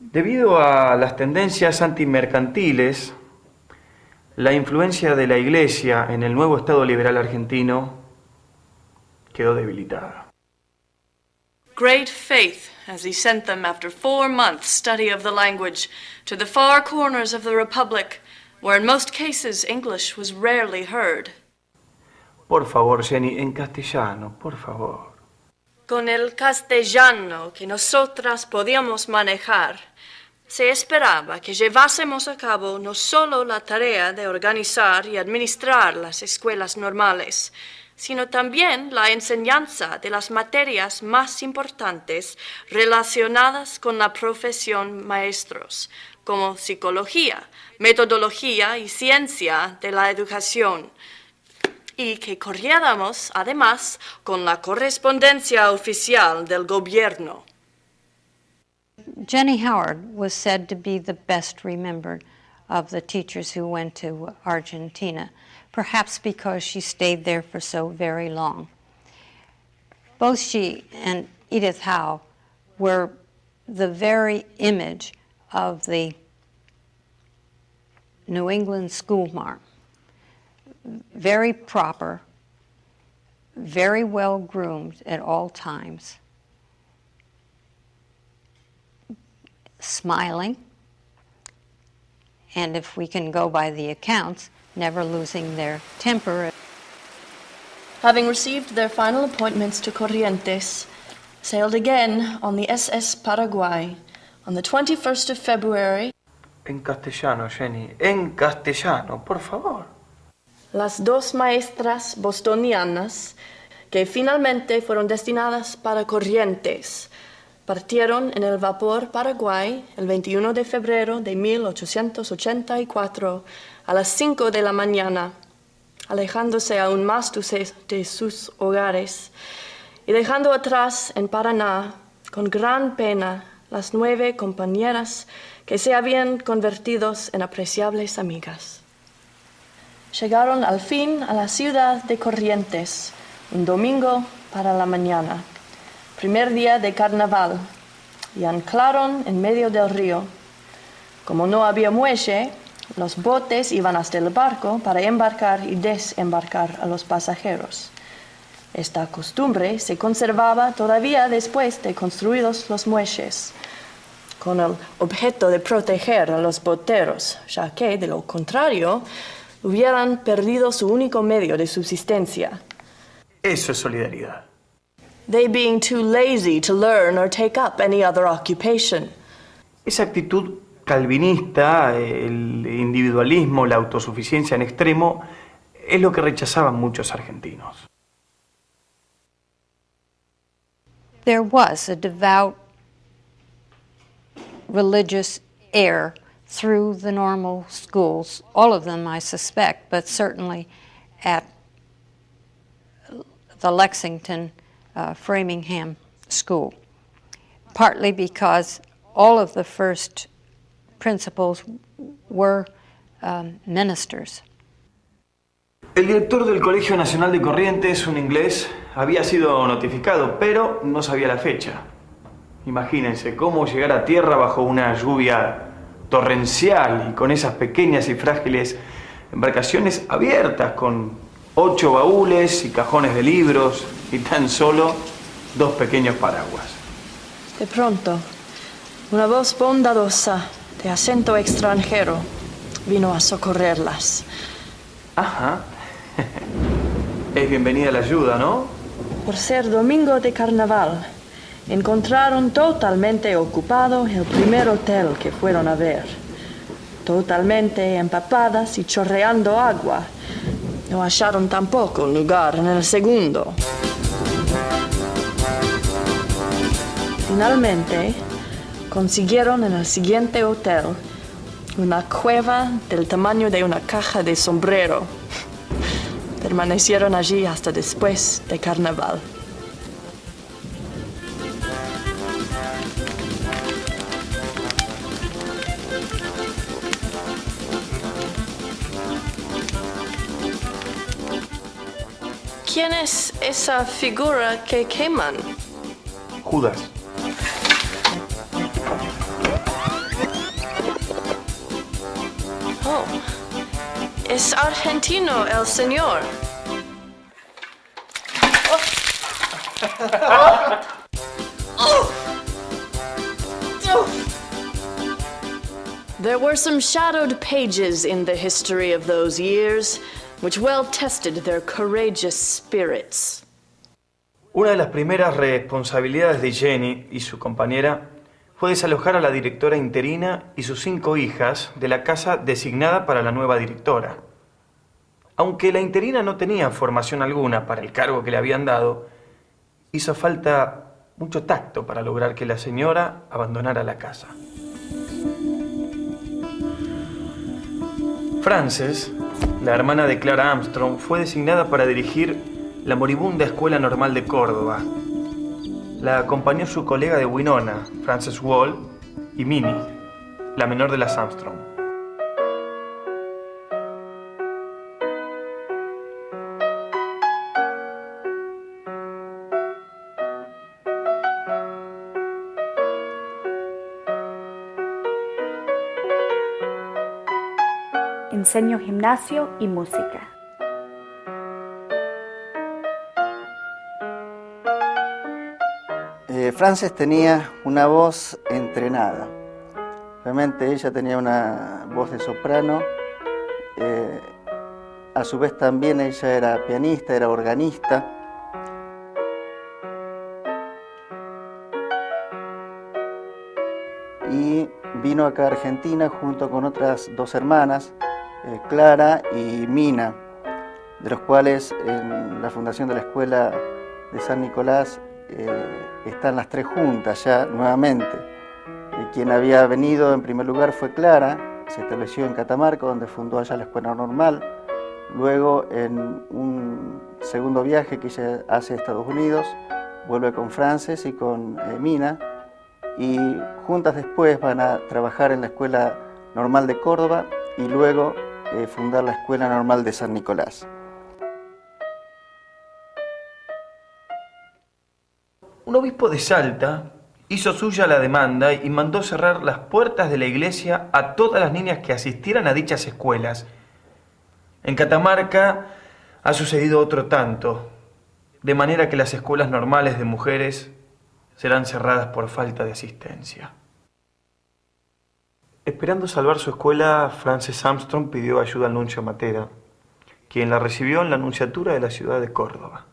C: Debido a las tendencias antimercantiles, la influencia de la Iglesia en el nuevo Estado liberal argentino quedó debilitada.
W: Great faith as he sent them after 4 months' study of the language to the far corners of the Republic, where in most cases English was rarely heard.
C: Por favor, Jenny, en castellano, por favor.
W: Con el castellano que nosotras podíamos manejar, se esperaba que llevásemos a cabo no solo la tarea de organizar y administrar las escuelas normales, sino también la enseñanza de las materias más importantes relacionadas con la profesión maestros, como psicología, metodología y ciencia de la educación, y que corriéramos además con la correspondencia oficial del gobierno.
A: Jenny Howard was said to be the best remembered of the teachers who went to Argentina, perhaps because she stayed there for so very long. Both she and Edith Howe were the very image of the New England schoolmarm. Very proper, very well groomed at all times, smiling, and if we can go by the accounts, never losing their temper.
W: Having received their final appointments to Corrientes, sailed again on the SS Paraguay on the 21st of February.
C: En castellano, Jenny, en castellano, por favor.
W: Las dos maestras bostonianas que finalmente fueron destinadas para Corrientes. Partieron en el vapor Paraguay el 21 de febrero de 1884 a las 5 de la mañana, alejándose aún más de sus hogares y dejando atrás en Paraná, con gran pena, las 9 compañeras que se habían convertido en apreciables amigas. Llegaron al fin a la ciudad de Corrientes, un domingo para la mañana, primer día de carnaval, y anclaron en medio del río. Como no había muelle, los botes iban hasta el barco para embarcar y desembarcar a los pasajeros. Esta costumbre se conservaba todavía después de construidos los muelles, con el objeto de proteger a los boteros, ya que, de lo contrario, hubieran perdido su único medio de subsistencia.
C: Eso es solidaridad.
W: They being too lazy to learn or take up any other occupation.
C: Esa actitud calvinista, el individualismo, la autosuficiencia en extremo, es lo que rechazaban muchos argentinos.
A: There was a devout religious air through the normal schools, all of them I suspect, but certainly at the Lexington Framingham School, partly because all of the first principals were ministers.
C: El director del Colegio Nacional de Corrientes, un inglés, había sido notificado, pero no sabía la fecha. Imagínense cómo llegar a tierra bajo una lluvia torrencial y con esas pequeñas y frágiles embarcaciones abiertas con 8 baúles y cajones de libros y tan solo 2 pequeños paraguas.
W: De pronto, una voz bondadosa de acento extranjero vino a socorrerlas.
C: Ajá. Es bienvenida la ayuda, ¿no?
W: Por ser domingo de carnaval, encontraron totalmente ocupado el primer hotel que fueron a ver. Totalmente empapadas y chorreando agua. No hallaron tampoco lugar en el segundo. Finalmente, consiguieron en el siguiente hotel una cueva del tamaño de una caja de sombrero. Permanecieron allí hasta después de carnaval. ¿Quién es esa figura que queman?
C: Judas.
W: Oh, es argentino el señor. There were some shadowed pages in the history of those years which well tested their courageous spirits.
C: Una de las primeras responsabilidades de Jenny y su compañera fue desalojar a la directora interina y sus 5 hijas de la casa designada para la nueva directora. Aunque la interina no tenía formación alguna para el cargo que le habían dado, hizo falta mucho tacto para lograr que la señora abandonara la casa. Frances, la hermana de Clara Armstrong, fue designada para dirigir la moribunda Escuela Normal de Córdoba. La acompañó su colega de Winona, Frances Wall, y Minnie, la menor de las Armstrong.
F: Enseño gimnasio y música.
K: Frances tenía una voz entrenada. Realmente ella tenía una voz de soprano. A su vez también ella era pianista, era organista. Y vino acá a Argentina junto con otras 2 hermanas, Clara y Mina, de los cuales en la fundación de la escuela de San Nicolás están las tres juntas ya nuevamente. Quien había venido en primer lugar fue Clara, se estableció en Catamarca, donde fundó allá la escuela normal. Luego, en un segundo viaje que ella hace a Estados Unidos, vuelve con Frances y con Mina, y juntas después van a trabajar en la Escuela Normal de Córdoba y luego fundar la Escuela Normal de San Nicolás.
C: Un obispo de Salta hizo suya la demanda y mandó cerrar las puertas de la iglesia a todas las niñas que asistieran a dichas escuelas. En Catamarca ha sucedido otro tanto, de manera que las escuelas normales de mujeres serán cerradas por falta de asistencia. Esperando salvar su escuela, Frances Armstrong pidió ayuda al nuncio Matera, quien la recibió en la nunciatura de la ciudad de Córdoba.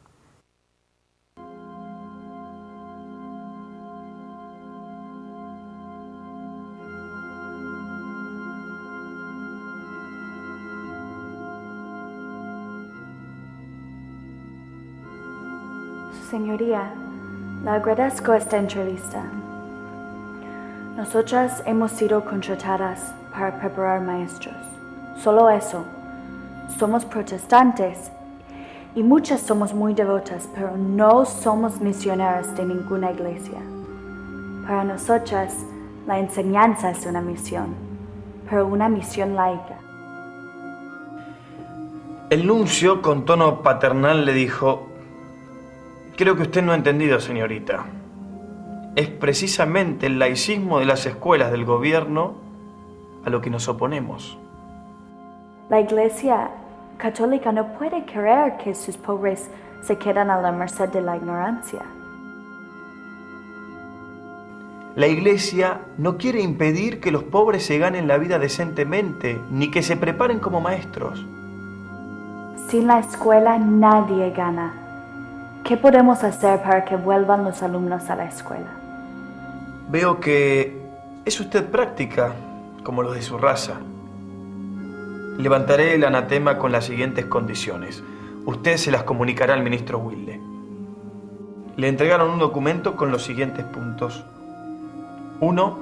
F: Señoría, le agradezco esta entrevista. Nosotras hemos sido contratadas para preparar maestros. Solo eso. Somos protestantes y muchas somos muy devotas, pero no somos misioneras de ninguna iglesia. Para nosotras, la enseñanza es una misión, pero una misión laica.
C: El nuncio, con tono paternal, le dijo: creo que usted no ha entendido, señorita. Es precisamente el laicismo de las escuelas del gobierno a lo que nos oponemos.
F: La Iglesia católica no puede querer que sus pobres se queden a la merced de la ignorancia.
C: La Iglesia no quiere impedir que los pobres se ganen la vida decentemente, ni que se preparen como maestros.
F: Sin la escuela nadie gana. ¿Qué podemos hacer para que vuelvan los alumnos a la escuela?
C: Veo que es usted práctica, como los de su raza. Levantaré el anatema con las siguientes condiciones. Usted se las comunicará al ministro Wilde. Le entregaron un documento con los siguientes puntos. 1.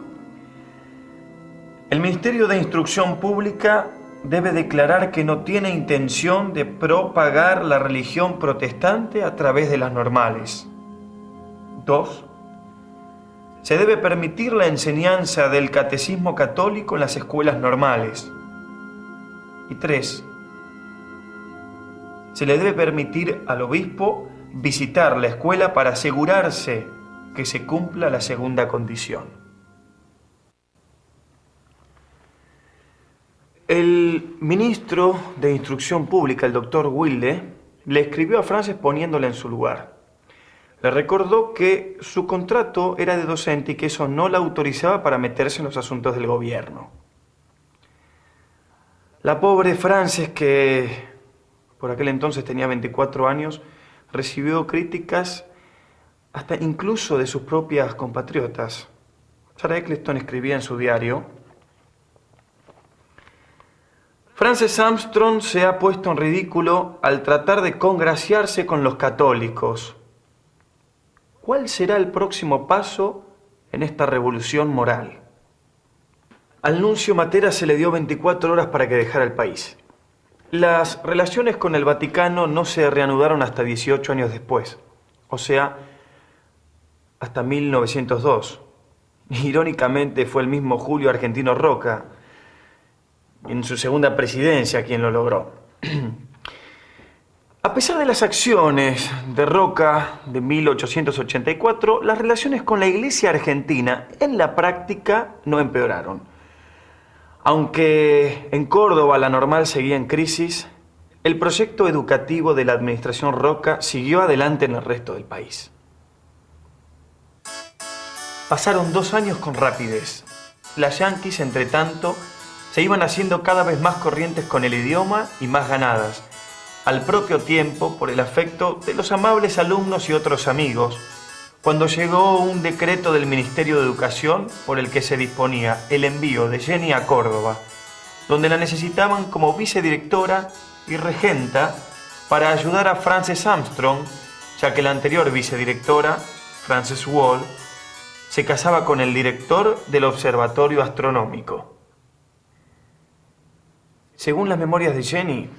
C: El Ministerio de Instrucción Pública debe declarar que no tiene intención de propagar la religión protestante a través de las normales. 2. Se debe permitir la enseñanza del catecismo católico en las escuelas normales. Y 3. Se le debe permitir al obispo visitar la escuela para asegurarse que se cumpla la segunda condición. El ministro de Instrucción Pública, el doctor Wilde, le escribió a Frances poniéndola en su lugar. Le recordó que su contrato era de docente y que eso no la autorizaba para meterse en los asuntos del gobierno. La pobre Frances, que por aquel entonces tenía 24 años, recibió críticas hasta incluso de sus propias compatriotas. Sarah Eccleston escribía en su diario: Frances Armstrong se ha puesto en ridículo al tratar de congraciarse con los católicos. ¿Cuál será el próximo paso en esta revolución moral? Al nuncio Matera se le dio 24 horas para que dejara el país. Las relaciones con el Vaticano no se reanudaron hasta 18 años después, o sea, hasta 1902. Irónicamente fue el mismo Julio Argentino Roca, en su segunda presidencia, quien lo logró. A pesar de las acciones de Roca de 1884, las relaciones con la Iglesia argentina en la práctica no empeoraron. Aunque en Córdoba la normal seguía en crisis, el proyecto educativo de la administración Roca siguió adelante en el resto del país. Pasaron 2 años con rapidez. Las yanquis, entre tanto, se iban haciendo cada vez más corrientes con el idioma y más ganadas, al propio tiempo por el afecto de los amables alumnos y otros amigos, cuando llegó un decreto del Ministerio de Educación por el que se disponía el envío de Jenny a Córdoba, donde la necesitaban como vicedirectora y regenta para ayudar a Frances Armstrong ya que la anterior vicedirectora, Frances Wall, se casaba con el director del Observatorio Astronómico. Según las memorias de Jenny,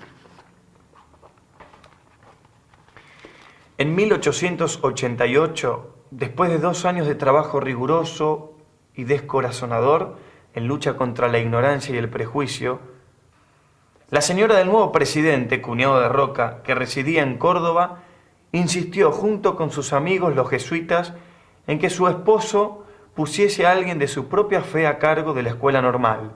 C: en 1888, después de 2 años de trabajo riguroso y descorazonador en lucha contra la ignorancia y el prejuicio, la señora del nuevo presidente, cuñado de Roca, que residía en Córdoba, insistió junto con sus amigos los jesuitas en que su esposo pusiese a alguien de su propia fe a cargo de la escuela normal.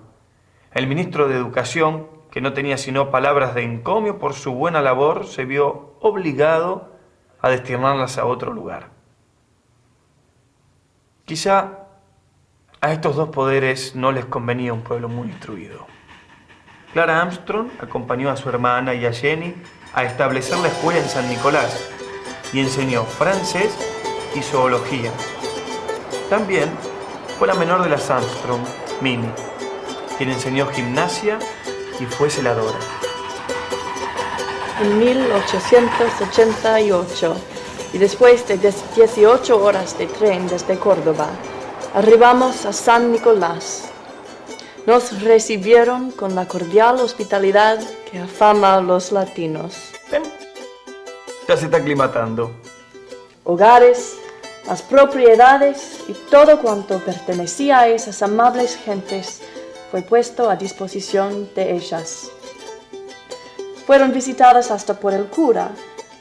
C: El ministro de Educación, que no tenía sino palabras de encomio por su buena labor, se vio obligado a destinarlas a otro lugar. Quizá a estos dos poderes no les convenía un pueblo muy instruido. Clara Armstrong acompañó a su hermana y a Jenny a establecer la escuela en San Nicolás y enseñó francés y zoología. También fue la menor de las Armstrong, Minnie, quien enseñó gimnasia y fue celadora.
W: En 1888, y después de 18 horas de tren desde Córdoba, arribamos a San Nicolás. Nos recibieron con la cordial hospitalidad que afama a los latinos.
C: Ya se está aclimatando.
W: Hogares, las propiedades y todo cuanto pertenecía a esas amables gentes fue puesto a disposición de ellas. Fueron visitadas hasta por el cura,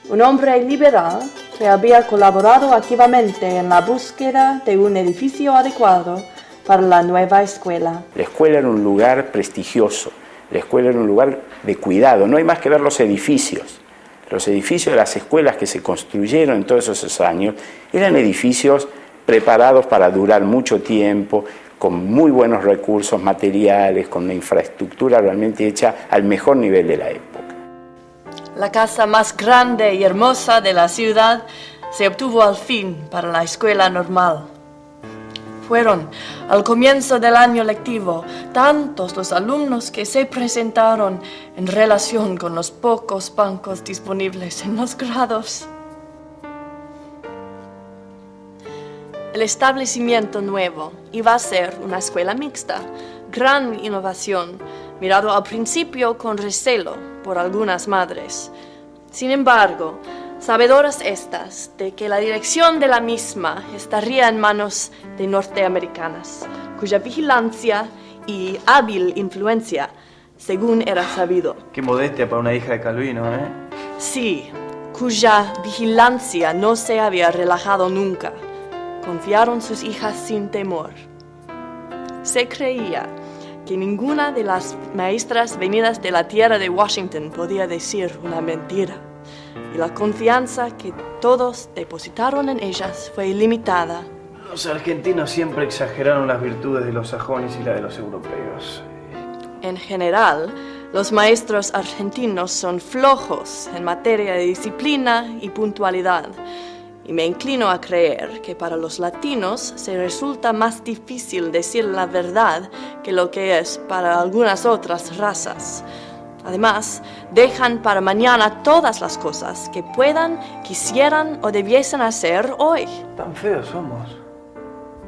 W: un hombre liberal que había colaborado activamente en la búsqueda de un edificio adecuado para la nueva escuela.
H: La escuela era un lugar prestigioso, la escuela era un lugar de cuidado, no hay más que ver los edificios. Los edificios de las escuelas que se construyeron en todos esos años eran edificios preparados para durar mucho tiempo, con muy buenos recursos materiales, con una infraestructura realmente hecha al mejor nivel de la época.
W: La casa más grande y hermosa de la ciudad se obtuvo al fin para la escuela normal. Fueron, al comienzo del año lectivo, tantos los alumnos que se presentaron en relación con los pocos bancos disponibles en los grados. El establecimiento nuevo iba a ser una escuela mixta, gran innovación, mirado al principio con recelo por algunas madres. Sin embargo, sabedoras estas de que la dirección de la misma estaría en manos de norteamericanas, cuya vigilancia y hábil influencia, según era sabido.
C: Qué modestia para una hija de Calvino, ¿eh?
W: Sí, cuya vigilancia no se había relajado nunca. Confiaron sus hijas sin temor. Se creía que ninguna de las maestras venidas de la tierra de Washington podía decir una mentira. Y la confianza que todos depositaron en ellas fue ilimitada.
C: Los argentinos siempre exageraron las virtudes de los sajones y la de los europeos.
W: En general, los maestros argentinos son flojos en materia de disciplina y puntualidad. Y me inclino a creer que para los latinos se resulta más difícil decir la verdad que lo que es para algunas otras razas. Además, dejan para mañana todas las cosas que puedan, quisieran o debiesen hacer hoy.
C: Tan feos somos.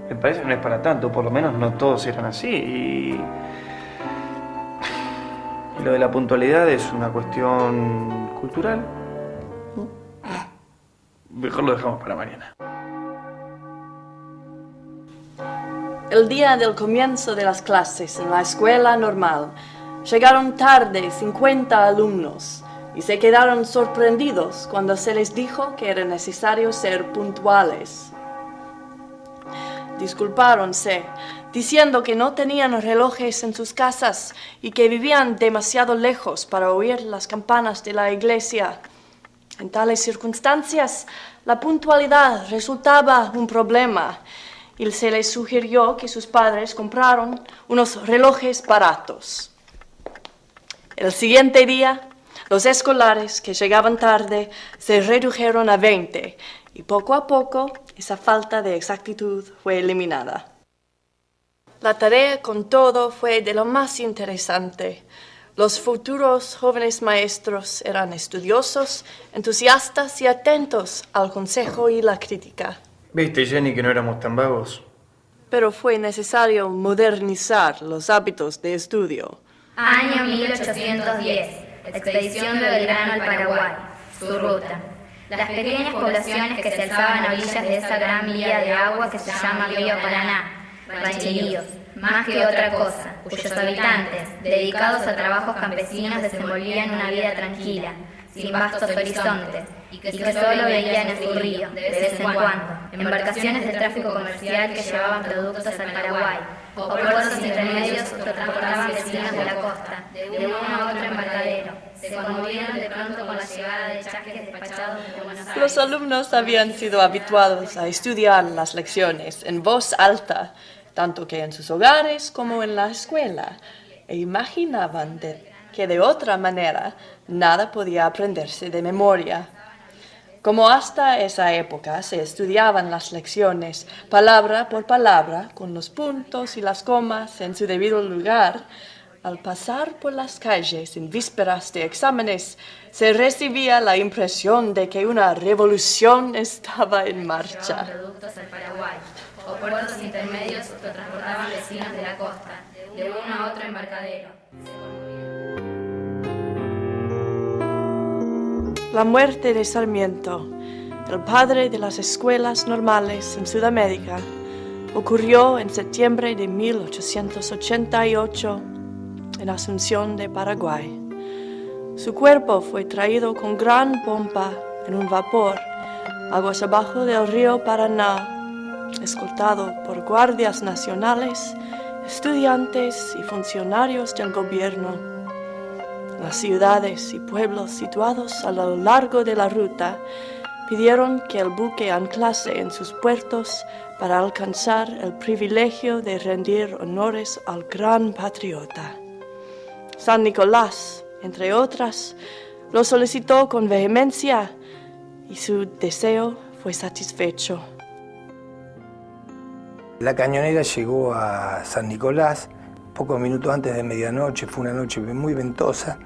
C: Me parece que no es para tanto, por lo menos no todos eran así. Y lo de la puntualidad es una cuestión cultural. Mejor lo dejamos para mañana.
W: El día del comienzo de las clases en la escuela normal, llegaron tarde 50 alumnos y se quedaron sorprendidos cuando se les dijo que era necesario ser puntuales. Disculpáronse, diciendo que no tenían relojes en sus casas y que vivían demasiado lejos para oír las campanas de la iglesia. En tales circunstancias, la puntualidad resultaba un problema y se les sugirió que sus padres compraron unos relojes baratos. El siguiente día, los escolares que llegaban tarde se redujeron a 20 y poco a poco esa falta de exactitud fue eliminada. La tarea con todo fue de lo más interesante. Los futuros jóvenes maestros eran estudiosos, entusiastas y atentos al consejo y la crítica.
C: ¿Viste, Jenny, que no éramos tan vagos?
W: Pero fue necesario modernizar los hábitos de estudio.
S: Año 1810. Expedición de Belgrano al Paraguay. Su ruta. Las pequeñas poblaciones que se alzaban a orillas de esa gran vía de agua que se llama Río Paraná, rancheríos, más que otra cosa, cuyos habitantes, dedicados a trabajos campesinos, desenvolvían una vida tranquila, sin vastos horizontes, y que solo veían en su río, de vez en cuando, embarcaciones de tráfico comercial que llevaban productos al Paraguay, o puertos intermedios que transportaban vecinos de la costa, de uno a otro embarcadero. Se conmovieron de pronto con la llegada de chaques despachados desde Buenos Aires.
W: Los alumnos habían sido habituados a estudiar las lecciones en voz alta, tanto que en sus hogares como en la escuela, e imaginaban que de otra manera nada podía aprenderse de memoria. Como hasta esa época se estudiaban las lecciones palabra por palabra, con los puntos y las comas en su debido lugar, al pasar por las calles en vísperas de exámenes, se recibía la impresión de que una revolución estaba en marcha.
S: Productos al Paraguay, o puertos intermedios que transportaban vecinos de la costa, de uno a otro embarcadero.
W: La muerte de Sarmiento, el padre de las escuelas normales en Sudamérica, ocurrió en septiembre de 1888 en Asunción de Paraguay. Su cuerpo fue traído con gran pompa en un vapor, aguas abajo del río Paraná, escoltado por guardias nacionales, estudiantes y funcionarios del gobierno. Las ciudades y pueblos situados a lo largo de la ruta pidieron que el buque anclase en sus puertos para alcanzar el privilegio de rendir honores al gran patriota. San Nicolás, entre otras, lo solicitó con vehemencia y su deseo fue satisfecho.
J: La cañonera llegó a San Nicolás pocos minutos antes de medianoche, fue una noche muy ventosa,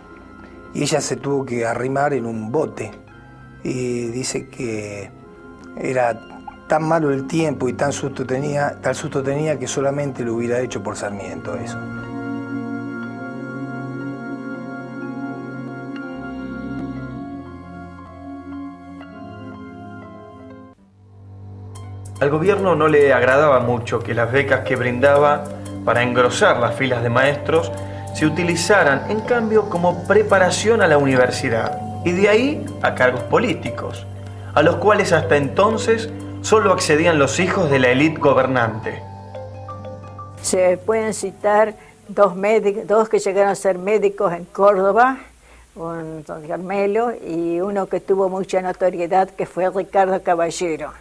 J: y ella se tuvo que arrimar en un bote. Y dice que era tan malo el tiempo y tal susto tenía que solamente lo hubiera hecho por Sarmiento eso.
C: Al gobierno no le agradaba mucho que las becas que brindaba para engrosar las filas de maestros se utilizaran, en cambio, como preparación a la universidad, y de ahí a cargos políticos, a los cuales hasta entonces solo accedían los hijos de la élite gobernante.
E: Se pueden citar dos que llegaron a ser médicos en Córdoba, un don Carmelo, y uno que tuvo mucha notoriedad, que fue Ricardo Caballero.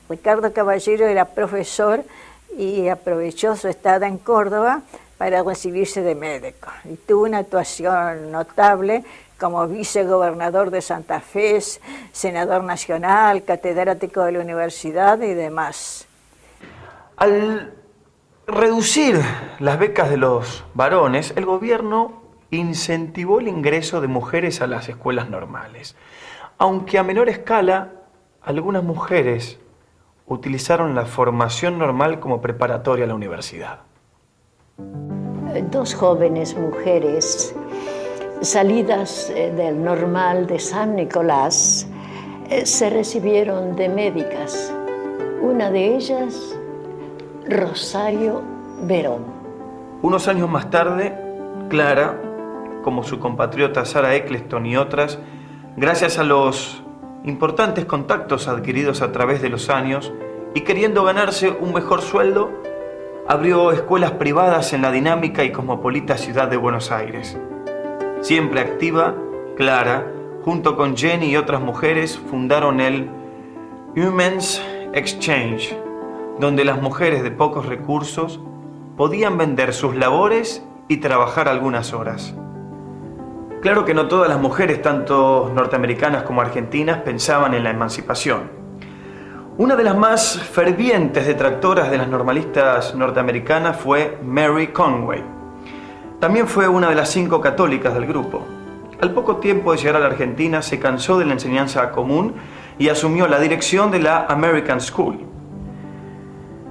E: Ricardo Caballero era profesor y aprovechó su estada en Córdoba para recibirse de médico. Y tuvo una actuación notable como vicegobernador de Santa Fe, senador nacional, catedrático de la universidad y demás.
C: Al reducir las becas de los varones, el gobierno incentivó el ingreso de mujeres a las escuelas normales. Aunque a menor escala, algunas mujeres utilizaron la formación normal como preparatoria a la universidad.
L: Dos jóvenes mujeres salidas del normal de San Nicolás se recibieron de médicas. Una de ellas, Rosario Verón.
C: Unos años más tarde, Clara, como su compatriota Sarah Eccleston y otras, gracias a los importantes contactos adquiridos a través de los años y queriendo ganarse un mejor sueldo, abrió escuelas privadas en la dinámica y cosmopolita ciudad de Buenos Aires. Siempre activa, Clara, junto con Jenny y otras mujeres, fundaron el Women's Exchange, donde las mujeres de pocos recursos podían vender sus labores y trabajar algunas horas. Claro que no todas las mujeres, tanto norteamericanas como argentinas, pensaban en la emancipación. Una de las más fervientes detractoras de las normalistas norteamericanas fue Mary Conway. También fue una de las 5 católicas del grupo. Al poco tiempo de llegar a la Argentina, se cansó de la enseñanza común y asumió la dirección de la American School.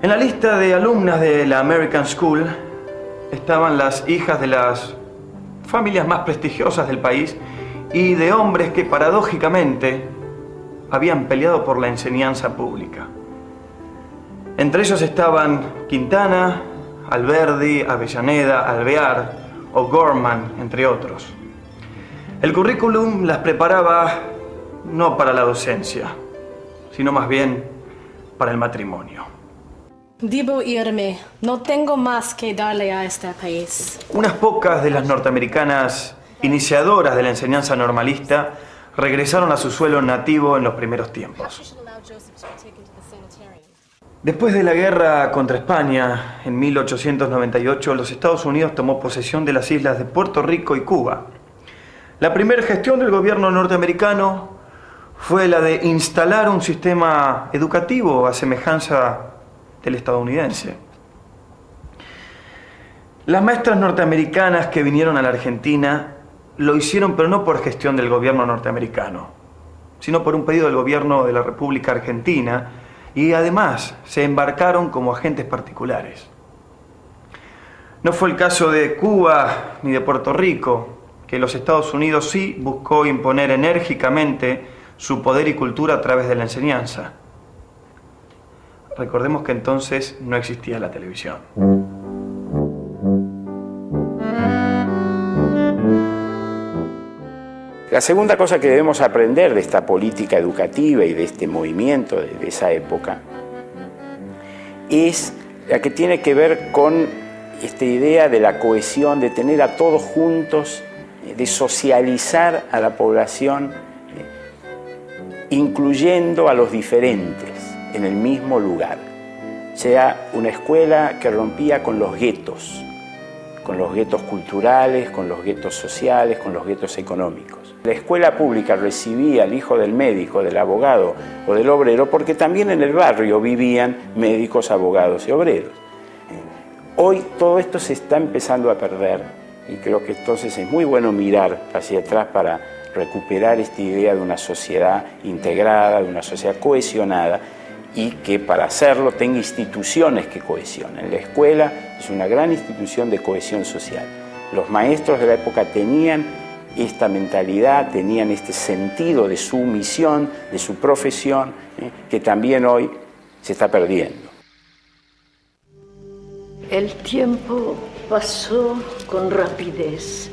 C: En la lista de alumnas de la American School estaban las hijas de las familias más prestigiosas del país y de hombres que paradójicamente habían peleado por la enseñanza pública. Entre ellos estaban Quintana, Alberdi, Avellaneda, Alvear, O'Gorman, entre otros. El currículum las preparaba no para la docencia, sino más bien para el matrimonio.
O: Debo irme. No tengo más que darle a este país.
C: Unas pocas de las norteamericanas iniciadoras de la enseñanza normalista regresaron a su suelo nativo en los primeros tiempos. Después de la guerra contra España, en 1898, los Estados Unidos tomó posesión de las islas de Puerto Rico y Cuba. La primera gestión del gobierno norteamericano fue la de instalar un sistema educativo a semejanza del estadounidense. Las maestras norteamericanas que vinieron a la Argentina lo hicieron, pero no por gestión del gobierno norteamericano, sino por un pedido del gobierno de la República Argentina, y además se embarcaron como agentes particulares. No fue el caso de Cuba ni de Puerto Rico, que los Estados Unidos sí buscó imponer enérgicamente su poder y cultura a través de la enseñanza. Recordemos que entonces no existía la televisión.
H: La segunda cosa que debemos aprender de esta política educativa y de este movimiento de esa época es la que tiene que ver con esta idea de la cohesión, de tener a todos juntos, de socializar a la población, incluyendo a los diferentes en el mismo lugar. Sea una escuela que rompía con los guetos culturales, con los guetos sociales, con los guetos económicos. La escuela pública recibía al hijo del médico, del abogado o del obrero, porque también en el barrio vivían médicos, abogados y obreros. Hoy todo esto se está empezando a perder y creo que entonces es muy bueno mirar hacia atrás para recuperar esta idea de una sociedad integrada, de una sociedad cohesionada, y que para hacerlo tenga instituciones que cohesionen. La escuela es una gran institución de cohesión social. Los maestros de la época tenían esta mentalidad, tenían este sentido de su misión, de su profesión, que también hoy se está perdiendo.
L: El tiempo pasó con rapidez.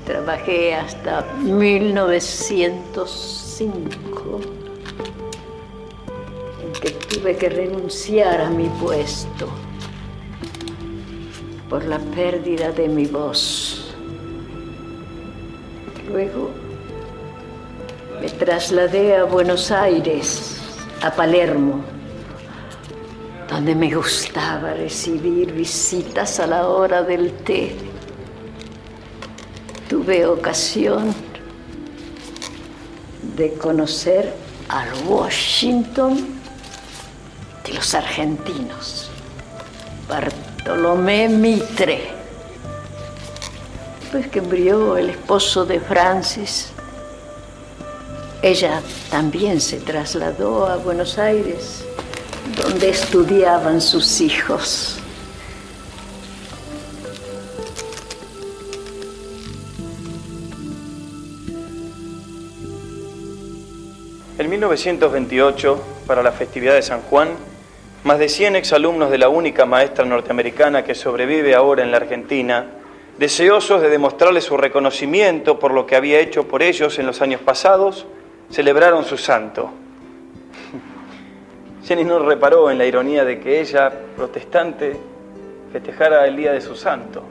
L: Trabajé hasta 1905, en que tuve que renunciar a mi puesto por la pérdida de mi voz. Luego me trasladé a Buenos Aires, a Palermo, donde me gustaba recibir visitas a la hora del té. Tuve ocasión de conocer al Washington de los argentinos, Bartolomé Mitre. Después que murió el esposo de Francis, ella también se trasladó a Buenos Aires, donde estudiaban sus hijos.
C: En 1928, para la festividad de San Juan, más de 100 exalumnos de la única maestra norteamericana que sobrevive ahora en la Argentina, deseosos de demostrarle su reconocimiento por lo que había hecho por ellos en los años pasados, celebraron su santo. Jenny no reparó en la ironía de que ella, protestante, festejara el día de su santo.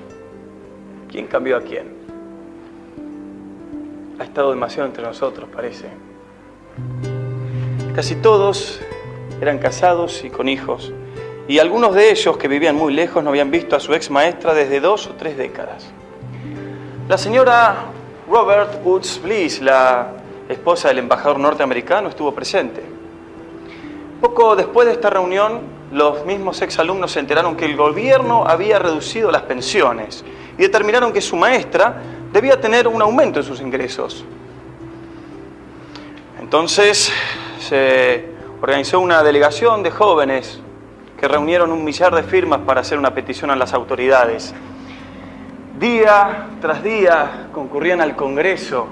C: ¿Quién cambió a quién? Ha estado demasiado entre nosotros, parece. Casi todos eran casados y con hijos, y algunos de ellos que vivían muy lejos no habían visto a su ex maestra desde 2 o 3 décadas. La señora Robert Woods Bliss, la esposa del embajador norteamericano, estuvo presente. Poco después de esta reunión, los mismos exalumnos se enteraron que el gobierno había reducido las pensiones y determinaron que su maestra debía tener un aumento en sus ingresos. Entonces se organizó una delegación de jóvenes que reunieron 1 millar de firmas para hacer una petición a las autoridades. Día tras día concurrían al Congreso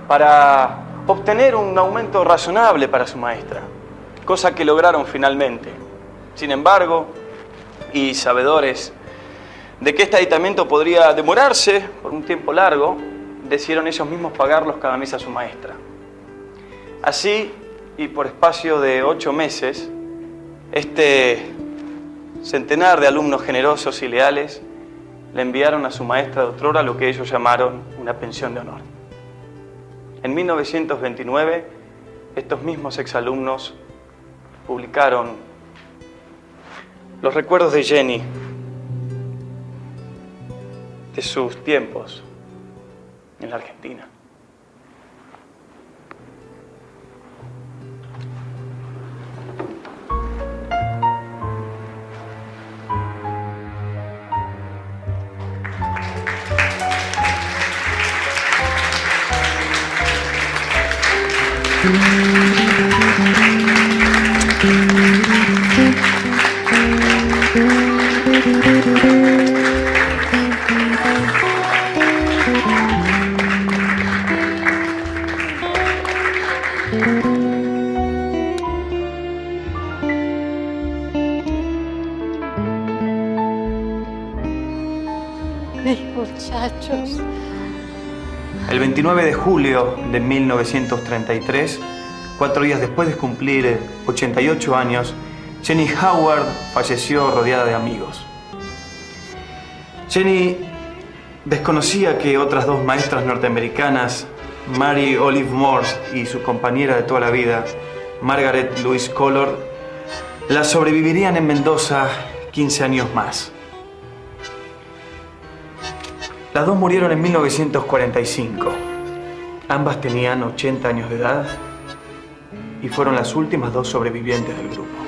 C: para obtener un aumento razonable para su maestra, cosa que lograron finalmente. Sin embargo, y sabedores de que este aditamento podría demorarse por un tiempo largo, decidieron ellos mismos pagarlos cada mes a su maestra. Así, y por espacio de 8 meses, este centenar de alumnos generosos y leales le enviaron a su maestra de otrora lo que ellos llamaron una pensión de honor. En 1929, estos mismos exalumnos publicaron los recuerdos de Jenny, de sus tiempos en la Argentina.
A: Mis muchachos.
C: El 29 de julio de 1933, 4 días después de cumplir 88 años, Jenny Howard falleció rodeada de amigos. Jenny desconocía que otras 2 maestras norteamericanas, Mary Olive Morse y su compañera de toda la vida, Margaret Louise Collor, la sobrevivirían en Mendoza 15 años más. Las 2 murieron en 1945. Ambas tenían 80 años de edad y fueron las últimas 2 sobrevivientes del grupo.